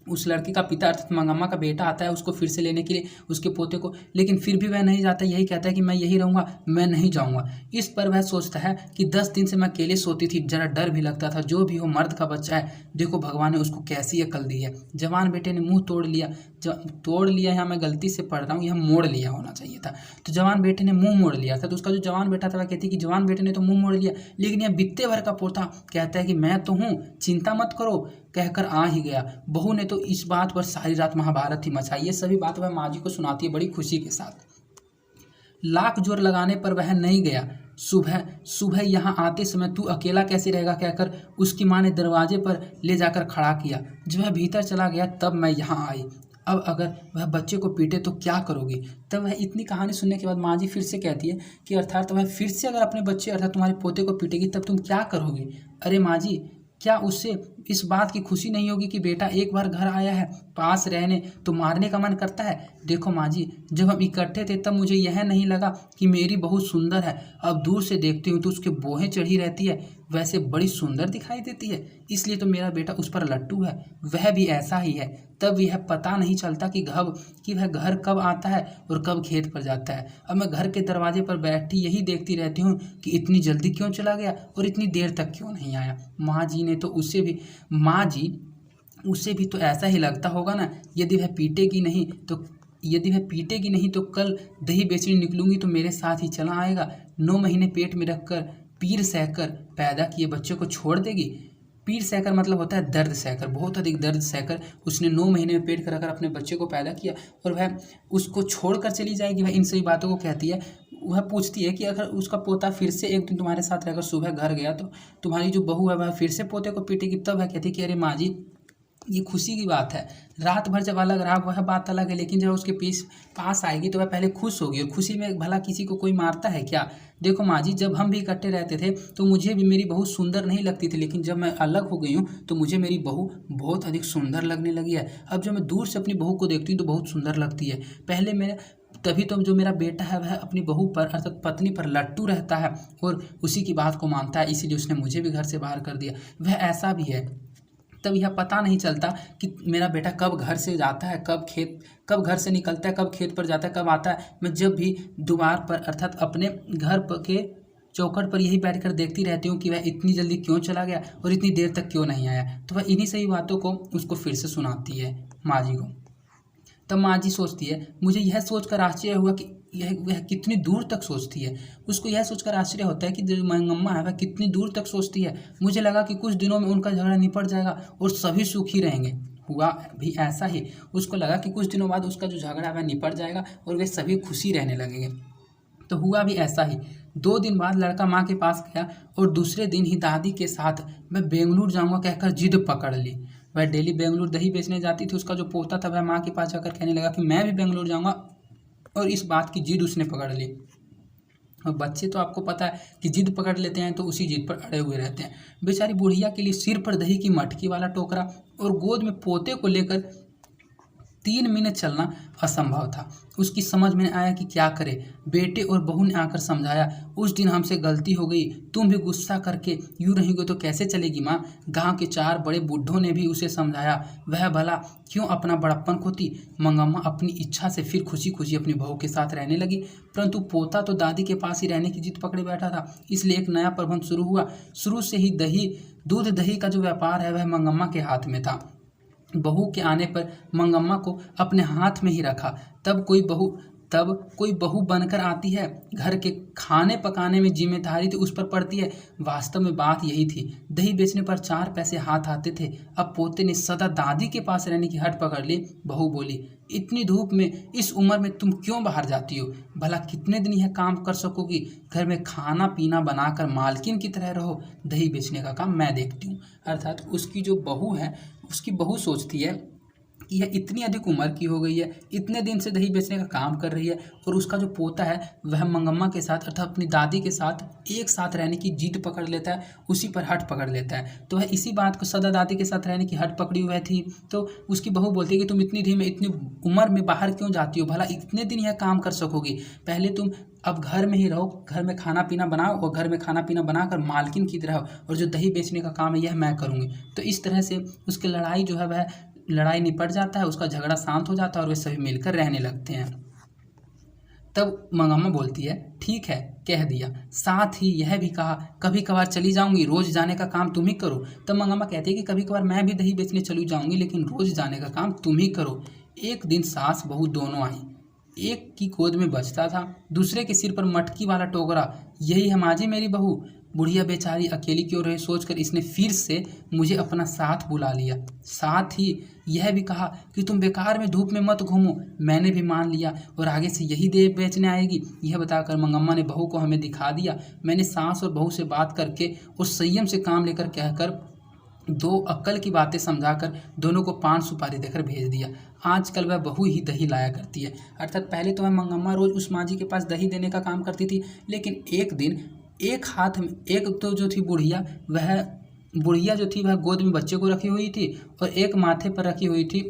उस लड़की का पिता अर्थात मंगम्मा का बेटा आता है उसको फिर से लेने के लिए, उसके पोते को, लेकिन फिर भी वह नहीं जाता। यही कहता है कि मैं यही रहूँगा, मैं नहीं जाऊँगा। इस पर वह सोचता है कि 10 दिन से मैं अकेले सोती थी, जरा डर भी लगता था। जो भी हो मर्द का बच्चा है, देखो भगवान ने उसको कैसी अकल दी है। जवान बेटे ने मुंह तोड़ लिया। तोड़ लिया, यहाँ मैं गलती से पढ़ रहा हूँ, यह मोड़ लिया होना चाहिए था। तो जवान बेटे ने मुंह मोड़ लिया था। तो उसका जो जवान बेटा था वह कहती कि जवान बेटे ने तो मुंह मोड़ लिया, लेकिन यह बित्ते भर का पोता कहता है कि मैं तो हूँ, चिंता मत करो कहकर आ ही गया। बहू ने तो इस बात पर सारी रात महाभारत ही मचाई। ये सभी बात वह माँ जी को सुनाती है बड़ी खुशी के साथ। लाख जोर लगाने पर वह नहीं गया। सुबह सुबह यहाँ आते समय तू अकेला कैसे रहेगा कहकर उसकी माँ ने दरवाजे पर ले जाकर खड़ा किया। जब वह भीतर चला गया तब मैं यहाँ आई। अब अगर वह बच्चे को पीटे तो क्या करोगी? तब वह इतनी कहानी सुनने के बाद माँ जी फिर से कहती है कि अर्थात वह फिर से अगर अपने बच्चे अर्थात तुम्हारे पोते को पीटेगी तब तुम क्या करोगी? अरे माँ जी, क्या उससे इस बात की खुशी नहीं होगी कि बेटा एक बार घर आया है पास रहने, तो मारने का मन करता है? देखो माँ जी, जब हम इकट्ठे थे तब मुझे यह नहीं लगा कि मेरी बहू सुंदर है। अब दूर से देखती हूँ तो उसके बोहें चढ़ी रहती है, वैसे बड़ी सुंदर दिखाई देती है, इसलिए तो मेरा बेटा उस पर लट्टू है। वह भी ऐसा ही है। तब यह पता नहीं चलता कि वह घर कब आता है और कब खेत पर जाता है। अब मैं घर के दरवाजे पर बैठी यही देखती रहती हूँ कि इतनी जल्दी क्यों चला गया और इतनी देर तक क्यों नहीं आया। माँ जी उसे भी तो ऐसा ही लगता होगा ना। यदि वह पीटेगी नहीं तो कल दही बेचने निकलूंगी तो मेरे साथ ही चला आएगा। 9 महीने पेट में रखकर पीर सहकर पैदा किए बच्चे को छोड़ देगी। पीर सहकर मतलब होता है दर्द सहकर, बहुत अधिक दर्द सहकर उसने 9 महीने में पेट कर रखकर अपने बच्चे को पैदा किया और वह उसको छोड़कर चली जाएगी। वह इन सभी बातों को कहती है। वह पूछती है कि अगर उसका पोता फिर से एक दिन तुम्हारे साथ रहकर सुबह घर गया तो तुम्हारी जो बहू है वह फिर से पोते को पीटेगी? तब वह कहती है कि अरे माँ जी, ये खुशी की बात है। रात भर जब अलग रहा वह बात अलग है, लेकिन जब उसके पास आएगी तो वह पहले खुश होगी। और खुशी में भला किसी को कोई मारता है क्या? देखो माँ जी, जब हम भी इकट्ठे रहते थे तो मुझे भी मेरी बहू सुंदर नहीं लगती थी, लेकिन जब मैं अलग हो गई हूँ तो मुझे मेरी बहू बहुत अधिक सुंदर लगने लगी है। अब जब मैं दूर से अपनी बहू को देखती हूँ तो बहुत सुंदर लगती है। पहले मेरे तभी तो जो मेरा बेटा है वह अपनी बहू पर अर्थात पत्नी पर लट्टू रहता है और उसी की बात को मानता है, इसीलिए उसने मुझे भी घर से बाहर कर दिया। वह ऐसा भी है। तब यह पता नहीं चलता कि मेरा बेटा कब घर से जाता है, कब घर से निकलता है, कब खेत पर जाता है, कब आता है। मैं जब भी द्वार पर अर्थात अपने घर के चौखट पर यही बैठकर देखती रहती हूँ कि वह इतनी जल्दी क्यों चला गया और इतनी देर तक क्यों नहीं आया। तो वह इन्हीं सही बातों को उसको फिर से सुनाती है माँ जी को। तब माँ जी सोचती है, मुझे यह सोचकर आश्चर्य हुआ कि वह कितनी दूर तक सोचती है। उसको यह सोचकर आश्चर्य होता है कि जो मंगम्मा है वह कितनी दूर तक सोचती है। मुझे लगा कि कुछ दिनों में उनका झगड़ा निपट जाएगा और सभी सुखी रहेंगे। हुआ भी ऐसा ही। उसको लगा कि कुछ दिनों बाद उसका जो झगड़ा है वह निपट जाएगा और वे सभी खुशी रहने लगेंगे। तो हुआ भी ऐसा ही। 2 दिन बाद लड़का माँ के पास गया और दूसरे दिन ही दादी के साथ मैं बेंगलुरु जाऊँगा कहकर जिद पकड़ ली। वह डेली बेंगलुरु दही बेचने जाती थी। उसका जो पोता था वह माँ के पास जाकर कहने लगा कि मैं भी बेंगलुरु जाऊँगा, और इस बात की जिद उसने पकड़ ली। और बच्चे तो आपको पता है कि जिद पकड़ लेते हैं तो उसी जिद पर अड़े हुए रहते हैं। बेचारी बुढ़िया के लिए सिर पर दही की मटकी वाला टोकरा और गोद में पोते को लेकर 3 मिनट चलना असंभव था। उसकी समझ में आया कि क्या करे। बेटे और बहू ने आकर समझाया, उस दिन हमसे गलती हो गई, तुम भी गुस्सा करके यूँ रहेंगे तो कैसे चलेगी माँ। गांव के 4 बड़े बूढ़ों ने भी उसे समझाया। वह भला क्यों अपना बड़प्पन खोती। मंगम्मा अपनी इच्छा से फिर खुशी खुशी अपनी बहू के साथ रहने लगी, परंतु पोता तो दादी के पास ही रहने की जिद पकड़े बैठा था। इसलिए एक नया प्रबंध शुरू हुआ। शुरू से ही दूध दही का जो व्यापार है वह मंगम्मा के हाथ में था। बहू के आने पर मंगम्मा को अपने हाथ में ही रखा। तब कोई बहू तब कोई बहू बनकर आती है, घर के खाने पकाने में जिम्मेदारी तो उस पर पड़ती है। वास्तव में बात यही थी। दही बेचने पर 4 पैसे हाथ आते थे। अब पोते ने सदा दादी के पास रहने की हट पकड़ ली। बहू बोली, इतनी धूप में, इस उम्र में तुम क्यों बाहर जाती हो? भला कितने दिन यह काम कर सकोगी? घर में खाना पीना बनाकर मालकिन की तरह रहो, दही बेचने का काम मैं देखती हूँ। अर्थात उसकी जो बहू है, उसकी बहू सोचती है कि यह इतनी अधिक उम्र की हो गई है, इतने दिन से दही बेचने का काम कर रही है, और उसका जो पोता है वह मंगम्मा के साथ अर्थात अपनी दादी के साथ एक साथ रहने की जिद पकड़ लेता है, उसी पर हट पकड़ लेता है। तो वह इसी बात को सदा दादी के साथ रहने की हट पकड़ी हुई थी। तो उसकी बहू बोलती है कि तुम इतनी धीमे इतनी उम्र में बाहर क्यों जाती हो? भला इतने दिन यह काम कर सकोगी? पहले तुम अब घर में ही रहो, घर में खाना पीना बनाओ और घर में खाना पीना बनाकर मालकिन की तरह, और जो दही बेचने का काम है यह मैं करूँगी। तो इस तरह से उसकी लड़ाई जो है वह लड़ाई निपट जाता है, उसका झगड़ा शांत हो जाता है और वे सभी मिलकर रहने लगते हैं। तब मंगम्मा बोलती है, ठीक है, कह दिया। साथ ही यह भी कहा, कभी कभार चली जाऊंगी, रोज जाने का काम तुम ही करो। तब मंगम्मा कहती है कि कभी कभार मैं भी दही बेचने चली जाऊंगी, लेकिन रोज जाने का काम तुम ही करो। एक दिन सास बहू दोनों आई। एक की गोद में बचता था, दूसरे के सिर पर मटकी वाला टोकरा। यही है माँ जी मेरी बहू। बुढ़िया बेचारी अकेली क्यों रहे सोचकर इसने फिर से मुझे अपना साथ बुला लिया। साथ ही यह भी कहा कि तुम बेकार में धूप में मत घूमो। मैंने भी मान लिया और आगे से यही दही बेचने आएगी। यह बताकर मंगम्मा ने बहू को हमें दिखा दिया। मैंने सास और बहू से बात करके और संयम से काम लेकर कहकर 2 अक्ल की बातें समझाकर दोनों को 5 सुपारी देकर भेज दिया। आजकल वह बहू ही दही लाया करती है। अर्थात पहले तो वह मंगम्मा रोज उस माँ जी के पास दही देने का काम करती थी, लेकिन एक दिन एक हाथ में, एक तो जो थी बुढ़िया जो थी वह गोद में बच्चे को रखी हुई थी और एक माथे पर रखी हुई थी।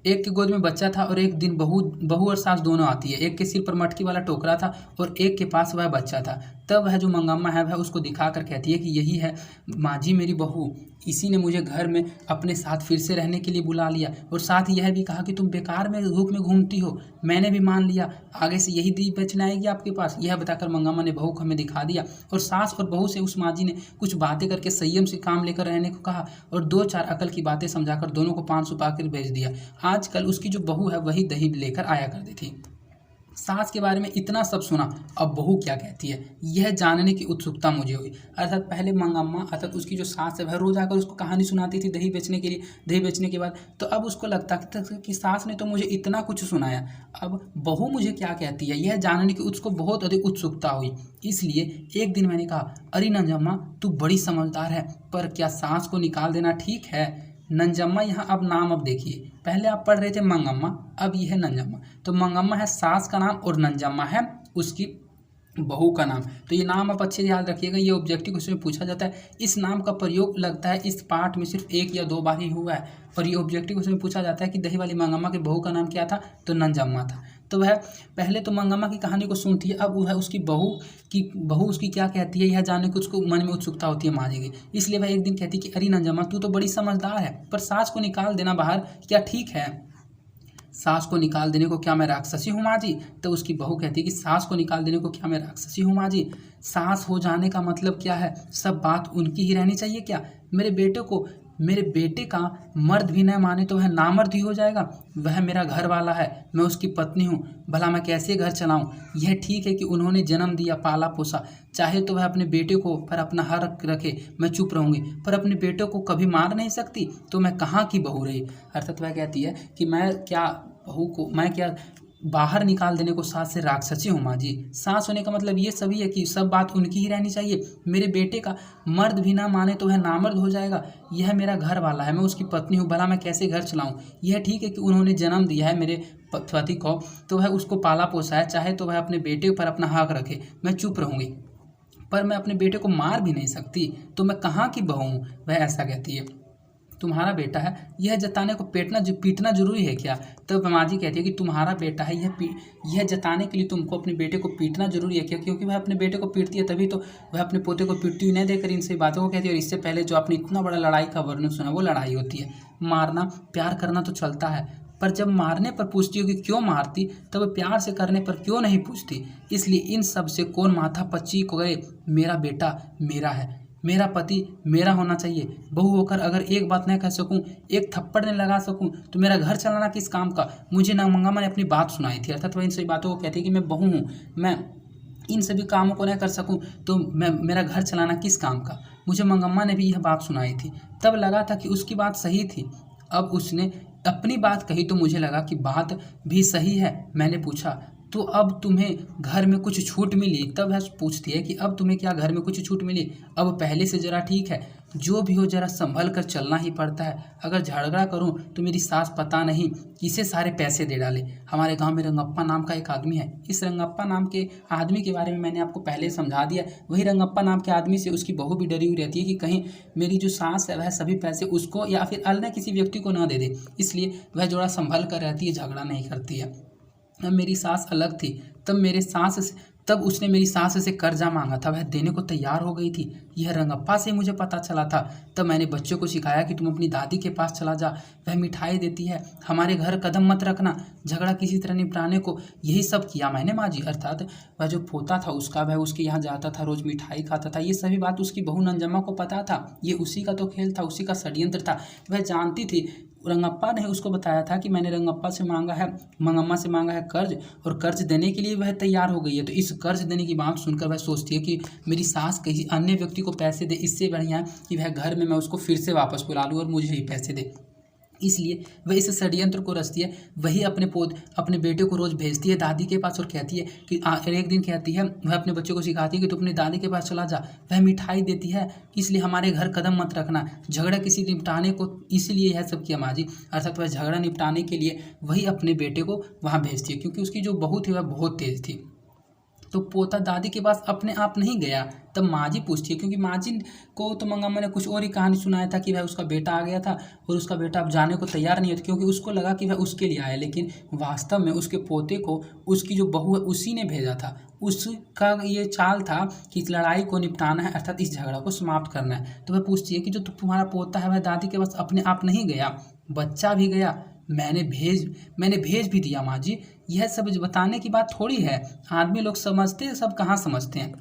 एक के गोद में बच्चा था और एक दिन बहू और सास दोनों आती है। एक के सिर पर मटकी वाला टोकरा था और एक के पास वह बच्चा था। तब वह जो मंगम्मा है वह उसको दिखाकर कहती है कि यही है माँ जी मेरी बहू, इसी ने मुझे घर में अपने साथ फिर से रहने के लिए बुला लिया, और साथ ही यह भी कहा कि तुम बेकार में धूप में घूमती हो। मैंने भी मान लिया, आगे से यही दही बेचने आएगी आपके पास। यह बताकर मंगम्मा ने बहू को हमें दिखा दिया और सास और बहू से उस माँ जी ने कुछ बातें करके संयम से काम लेकर रहने को कहा और 2-4 अकल की बातें समझाकर दोनों को 5 सुपारी भेज दिया। आजकल उसकी जो बहू है वही दही लेकर आया करती थी। सास के बारे में इतना सब सुना, अब बहू क्या कहती है यह जानने की उत्सुकता मुझे हुई। अर्थात पहले मंगम्मा अर्थात उसकी जो सास है वह रोज आकर उसको कहानी सुनाती थी दही बेचने के लिए। दही बेचने के बाद तो अब उसको लगता कि सास ने तो मुझे इतना कुछ सुनाया, अब बहू मुझे क्या कहती है यह जानने की उसको बहुत अधिक उत्सुकता हुई। इसलिए एक दिन मैंने कहा, अरे नंजम्मा तू बड़ी समझदार है, पर क्या सास को निकाल देना ठीक है? नंजम्मा यहाँ अब नाम अब देखिए, पहले आप पढ़ रहे थे मंगम्मा, अब ये है नंजम्मा। तो मंगम्मा है सास का नाम और नंजम्मा है उसकी बहू का नाम। तो ये नाम आप अच्छे से याद रखिएगा, ये ऑब्जेक्टिव क्वेश्चन में पूछा जाता है। इस नाम का प्रयोग लगता है इस पाठ में सिर्फ 1 या 2 बार ही हुआ है, और ये ऑब्जेक्टिव क्वेश्चन में पूछा जाता है कि दही वाली मंगम्मा की बहू का नाम क्या था? तो नंजम्मा था। तो वह पहले तो मंगम्मा की कहानी को सुनती है, अब वह उसकी बहू उसकी क्या कहती है यह जानने की उसको मन में उत्सुकता होती है माँ जी की। इसलिए वह एक दिन कहती है कि अरे नंजम्मा तू तो बड़ी समझदार है, पर सास को निकाल देना बाहर क्या ठीक है? सास को निकाल देने को क्या मैं राक्षसी हूँ माँ जी? तो उसकी बहू कहती है कि सास को निकाल देने को क्या मैं राक्षसी हूँ माँ जी? सास हो जाने का मतलब क्या है? सब बात उनकी ही रहनी चाहिए क्या? मेरे बेटे का मर्द भी न माने तो वह नामर्द ही हो जाएगा। वह मेरा घर वाला है, मैं उसकी पत्नी हूँ, भला मैं कैसे घर चलाऊँ? यह ठीक है कि उन्होंने जन्म दिया, पाला पोसा, चाहे तो वह अपने बेटे को पर अपना हक रखे, मैं चुप रहूँगी, पर अपने बेटे को कभी मार नहीं सकती, तो मैं कहाँ की बहू रही? अर्थात वह कहती है कि मैं क्या बाहर निकाल देने को सास से राक्षसी हूँ माँ जी? सास होने का मतलब ये सभी है कि सब बात उनकी ही रहनी चाहिए। मेरे बेटे का मर्द भी ना माने तो वह नामर्द हो जाएगा। यह मेरा घर वाला है, मैं उसकी पत्नी हूँ, भला मैं कैसे घर चलाऊँ? यह ठीक है कि उन्होंने जन्म दिया है मेरे पति को, तो वह उसको पाला पोसा है, चाहे तो वह अपने बेटे पर अपना हक रखे, मैं चुप रहूँगी, पर मैं अपने बेटे को मार भी नहीं सकती, तो मैं कहाँ की बहू हूँ? वह ऐसा कहती है। तुम्हारा बेटा है यह जताने को पीटना जरूरी है क्या? तब माँ जी कहती है कि तुम्हारा बेटा है यह जताने के लिए तुमको अपने बेटे को पीटना जरूरी है क्या? क्योंकि वह अपने बेटे को पीटती है तभी तो वह अपने पोते को पीटती हुई नहीं देकर इनसे बातों को कहती है। और इससे पहले जो आपने इतना बड़ा लड़ाई का वर्णन सुना वो लड़ाई होती है। मारना प्यार करना तो चलता है, पर जब मारने पर पूछती हो कि क्यों मारती, तब प्यार से करने पर क्यों नहीं पूछती? इसलिए इन सब से कौन माथा पच्ची करे, मेरा बेटा मेरा है, मेरा पति मेरा होना चाहिए। बहू होकर अगर एक बात नहीं कह सकूं, एक थप्पड़ नहीं लगा सकूं, तो मेरा घर चलाना किस काम का। मुझे ना मंगम्मा ने अपनी बात सुनाई थी, अर्थात वह इन सभी बातों को कहती है कि मैं बहू हूँ, मैं इन सभी कामों को नहीं कर सकूं तो मैं मेरा घर चलाना किस काम का। मुझे मंगम्मा ने भी यह बात सुनाई थी, तब लगा था कि उसकी बात सही थी। अब उसने अपनी बात कही तो मुझे लगा कि बात भी सही है। मैंने पूछा, तो अब तुम्हें घर में कुछ छूट मिली। तब वह पूछती है कि अब तुम्हें क्या घर में कुछ छूट मिली, अब पहले से ज़रा ठीक है। जो भी हो ज़रा संभल कर चलना ही पड़ता है। अगर झगड़ा करूं तो मेरी सास पता नहीं किसे सारे पैसे दे डाले। हमारे गांव में रंगप्पा नाम का एक आदमी है। इस रंगप्पा नाम के आदमी के बारे में मैंने आपको पहले समझा दिया। वही रंगप्पा नाम के आदमी से उसकी बहू भी डरी हुई रहती है कि कहीं मेरी जो सास है वह सभी पैसे उसको या फिर अन्य किसी व्यक्ति को ना दे दे, इसलिए वह जोड़ा संभल कर रहती है, झगड़ा नहीं करती है। अब मेरी सास अलग थी, तब उसने मेरी सास से कर्जा मांगा था, वह देने को तैयार हो गई थी। यह रंगप्पा से मुझे पता चला था। तब मैंने बच्चों को सिखाया कि तुम अपनी दादी के पास चला जा, वह मिठाई देती है, हमारे घर कदम मत रखना, झगड़ा किसी तरह निपटाने को। यही सब किया मैंने माँ जी। अर्थात वह जो पोता था उसका, वह उसके यहाँ जाता था, रोज मिठाई खाता था। ये सभी बात उसकी बहू नंजम्मा को पता था। ये उसी का तो खेल था, उसी का षड्यंत्र था। वह जानती थी। रंगप्पा ने उसको बताया था कि मैंने रंगप्पा से मांगा है, मंगम्मा से मांगा है कर्ज, और कर्ज देने के लिए वह तैयार हो गई है। तो इस कर्ज देने की बात सुनकर वह सोचती है कि मेरी सास किसी अन्य व्यक्ति को पैसे दे, इससे बढ़िया है कि वह घर में मैं उसको फिर से वापस बुला लूँ और मुझे ही पैसे दे। इसलिए वह इस षड्यंत्र को रचती है। वही अपने बेटे को रोज़ भेजती है दादी के पास और कहती है कि एक दिन कहती है, वह अपने बच्चों को सिखाती है कि तू अपनी दादी के पास चला जा, वह मिठाई देती है, इसलिए हमारे घर कदम मत रखना, झगड़ा किसी निपटाने को। इसीलिए यह सब किया माँ जी। अर्थात वह झगड़ा निपटाने के लिए वही अपने बेटे को वहाँ भेजती है, क्योंकि उसकी जो बहू थी वह बहुत तेज थी। तो पोता दादी के पास अपने आप नहीं गया। तब माँ जी पूछती है, क्योंकि माँ जी को तो मंगम्मा ने कुछ और ही कहानी सुनाया था कि वह उसका बेटा आ गया था और उसका बेटा अब जाने को तैयार नहीं होता, क्योंकि उसको लगा कि वह उसके लिए आया, लेकिन वास्तव में उसके पोते को उसकी जो बहू है उसी ने भेजा था। उसका ये चाल था कि इस लड़ाई को निपटाना है, अर्थात इस झगड़ा को समाप्त करना है। तो वह पूछती है कि जो तुम्हारा पोता है वह दादी के पास अपने आप नहीं गया, बच्चा भी गया, मैंने भेज भी दिया माँ जी। यह सब बताने की बात थोड़ी है, आदमी लोग समझते हैं, सब कहाँ समझते हैं।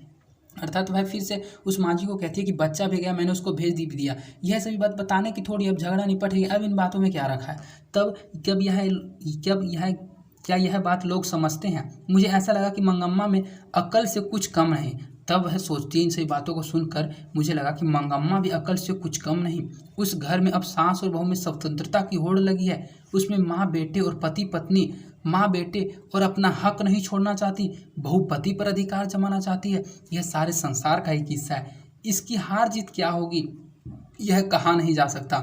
अर्थात वह फिर से उस माँ जी को कहती है कि बच्चा भी गया, मैंने उसको भेज भी दिया। यह सभी बात बताने की थोड़ी, अब झगड़ा निपट गया, अब इन बातों में क्या रखा है। तब क्या यह बात लोग समझते हैं। मुझे ऐसा लगा कि मंगम्मा में अकल से कुछ कम नहीं। तब वह सोचती है, इन सभी बातों को सुनकर मुझे लगा कि मंगम्मा भी अकल से कुछ कम नहीं। उस घर में अब सास और बहू में स्वतंत्रता की होड़ लगी है। उसमें माँ बेटे और पति पत्नी, माँ बेटे और अपना हक नहीं छोड़ना चाहती, बहू पति पर अधिकार जमाना चाहती है। यह सारे संसार का ही किस्सा है। इसकी हार जीत क्या होगी यह कहा नहीं जा सकता।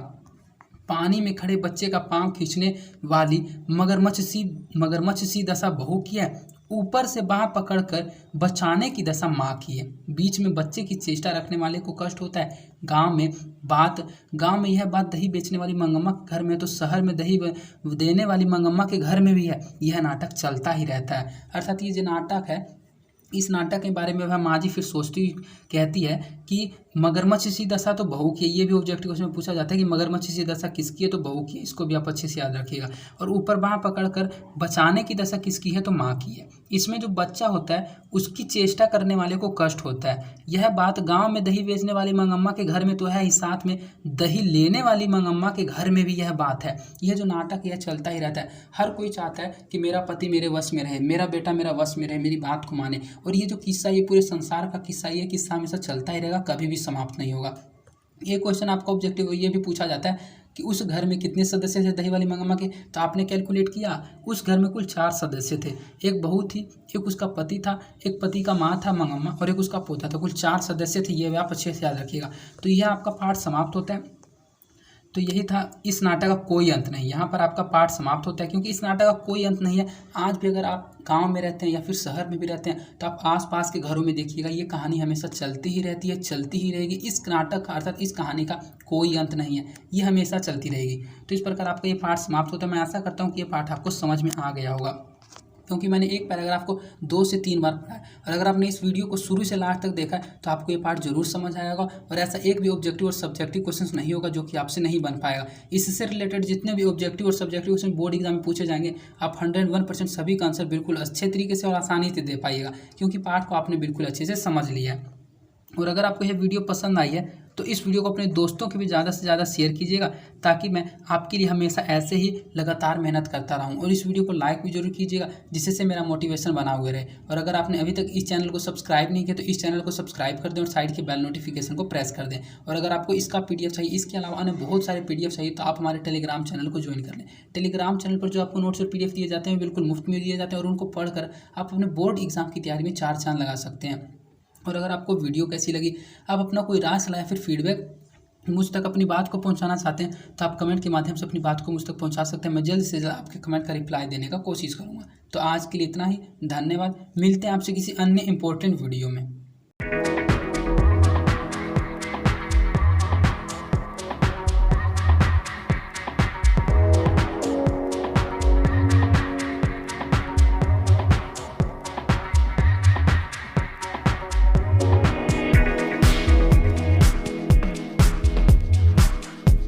पानी में खड़े बच्चे का पांव खींचने वाली मगरमच्छ सी दशा बहू की है, ऊपर से बाँह पकड़कर बचाने की दशा माँ की है। बीच में बच्चे की चेष्टा रखने वाले को कष्ट होता है। गांव में यह बात दही बेचने वाली मंगम्मा के घर में, तो शहर में दही देने वाली मंगम्मा के घर में भी है। यह नाटक चलता ही रहता है। अर्थात ये जो नाटक है, इस नाटक के बारे में वह माँ जी फिर सोचती कहती है कि मगरमच्छ सी दशा तो बहू की है। ये भी ऑब्जेक्टिव क्वेश्चन में पूछा जाता है कि मगरमच्छ सी दशा किसकी है, तो बहू की है। इसको भी आप अच्छे से याद रखिएगा। और ऊपर बाँह पकड़कर बचाने की दशा किसकी है, तो माँ की है। इसमें जो बच्चा होता है उसकी चेष्टा करने वाले को कष्ट होता है। यह बात गाँव में दही बेचने वाली मंगम्मा के घर में तो है ही, साथ में दही लेने वाली मंगम्मा के घर में भी यह बात है। यह जो नाटक यह चलता ही रहता है। हर कोई चाहता है कि मेरा पति मेरे वश में रहे, मेरा बेटा मेरा वश में रहे, मेरी बात को माने। और ये जो किस्सा, ये पूरे संसार का किस्सा, ये किस्सा हमेशा चलता ही रहेगा, कभी भी समाप्त नहीं होगा। ये क्वेश्चन आपका ऑब्जेक्टिव ये भी पूछा जाता है कि उस घर में कितने सदस्य थे दही वाली मंगम्मा के, तो आपने कैलकुलेट किया। उस घर में कुल 4 सदस्य थे। एक बहू थी, एक उसका पति था, एक पति का माँ था मंगम्मा, और एक उसका पोता था। कुल 4 सदस्य थे। ये आप अच्छे से याद रखिएगा। तो यह आपका पाठ समाप्त होता है। तो यही था, इस नाटक का कोई अंत नहीं। यहाँ पर आपका पाठ समाप्त होता है, क्योंकि इस नाटक का कोई अंत नहीं है। आज भी अगर आप गांव में रहते हैं या फिर शहर में भी रहते हैं, तो आप आसपास के घरों में देखिएगा, ये कहानी हमेशा चलती ही रहती है, चलती ही रहेगी। इस नाटक का अर्थात इस कहानी का कोई अंत नहीं है, ये हमेशा चलती रहेगी। तो इस प्रकार आपका ये पाठ समाप्त होता है। मैं आशा करता हूँ कि ये पाठ आपको समझ में आ गया होगा, क्योंकि मैंने एक पैराग्राफ को 2 से 3 बार पढ़ा है। और अगर आपने इस वीडियो को शुरू से लास्ट तक देखा है तो आपको ये पार्ट जरूर समझ आएगा। और ऐसा एक भी ऑब्जेक्टिव और सब्जेक्टिव क्वेश्चन नहीं होगा जो कि आपसे नहीं बन पाएगा। इससे रिलेटेड जितने भी ऑब्जेक्टिव और सब्जेक्टिव क्वेश्चन बोर्ड एग्जाम में पूछे जाएंगे, आप 101% सभी का आंसर बिल्कुल अच्छे तरीके से और आसानी से दे पाइएगा, क्योंकि पार्ट को आपने बिल्कुल अच्छे से समझ लिया है। और अगर आपको यह वीडियो पसंद आई है तो इस वीडियो को अपने दोस्तों के भी ज़्यादा से ज़्यादा शेयर कीजिएगा, ताकि मैं आपके लिए हमेशा ऐसे ही लगातार मेहनत करता रहूं। और इस वीडियो को लाइक भी जरूर कीजिएगा, जिससे से मेरा मोटिवेशन बना हुए रहे। और अगर आपने अभी तक इस चैनल को सब्सक्राइब नहीं किया तो इस चैनल को सब्सक्राइब कर दें और साइड के बेल नोटिफिकेशन को प्रेस कर दें। और अगर आपको इसका PDF चाहिए, इसके अलावा अन्य बहुत सारे PDF चाहिए, तो आप हमारे टेलीग्राम चैनल को ज्वाइन कर लें। टेलीग्राम चैनल पर जो आपको नोट्स और PDF दिए जाते हैं बिल्कुल मुफ्त में दिए जाते हैं, और उनको पढ़कर आप अपने बोर्ड एग्जाम की तैयारी में 4 चांद लगा सकते हैं। और अगर आपको वीडियो कैसी लगी, आप अपना कोई राय सलाह या फिर फीडबैक मुझ तक अपनी बात को पहुंचाना चाहते हैं, तो आप कमेंट के माध्यम से अपनी बात को मुझ तक पहुंचा सकते हैं। मैं जल्द से जल्द आपके कमेंट का रिप्लाई देने का कोशिश करूंगा। तो आज के लिए इतना ही, धन्यवाद। मिलते हैं आपसे किसी अन्य इंपॉर्टेंट वीडियो में।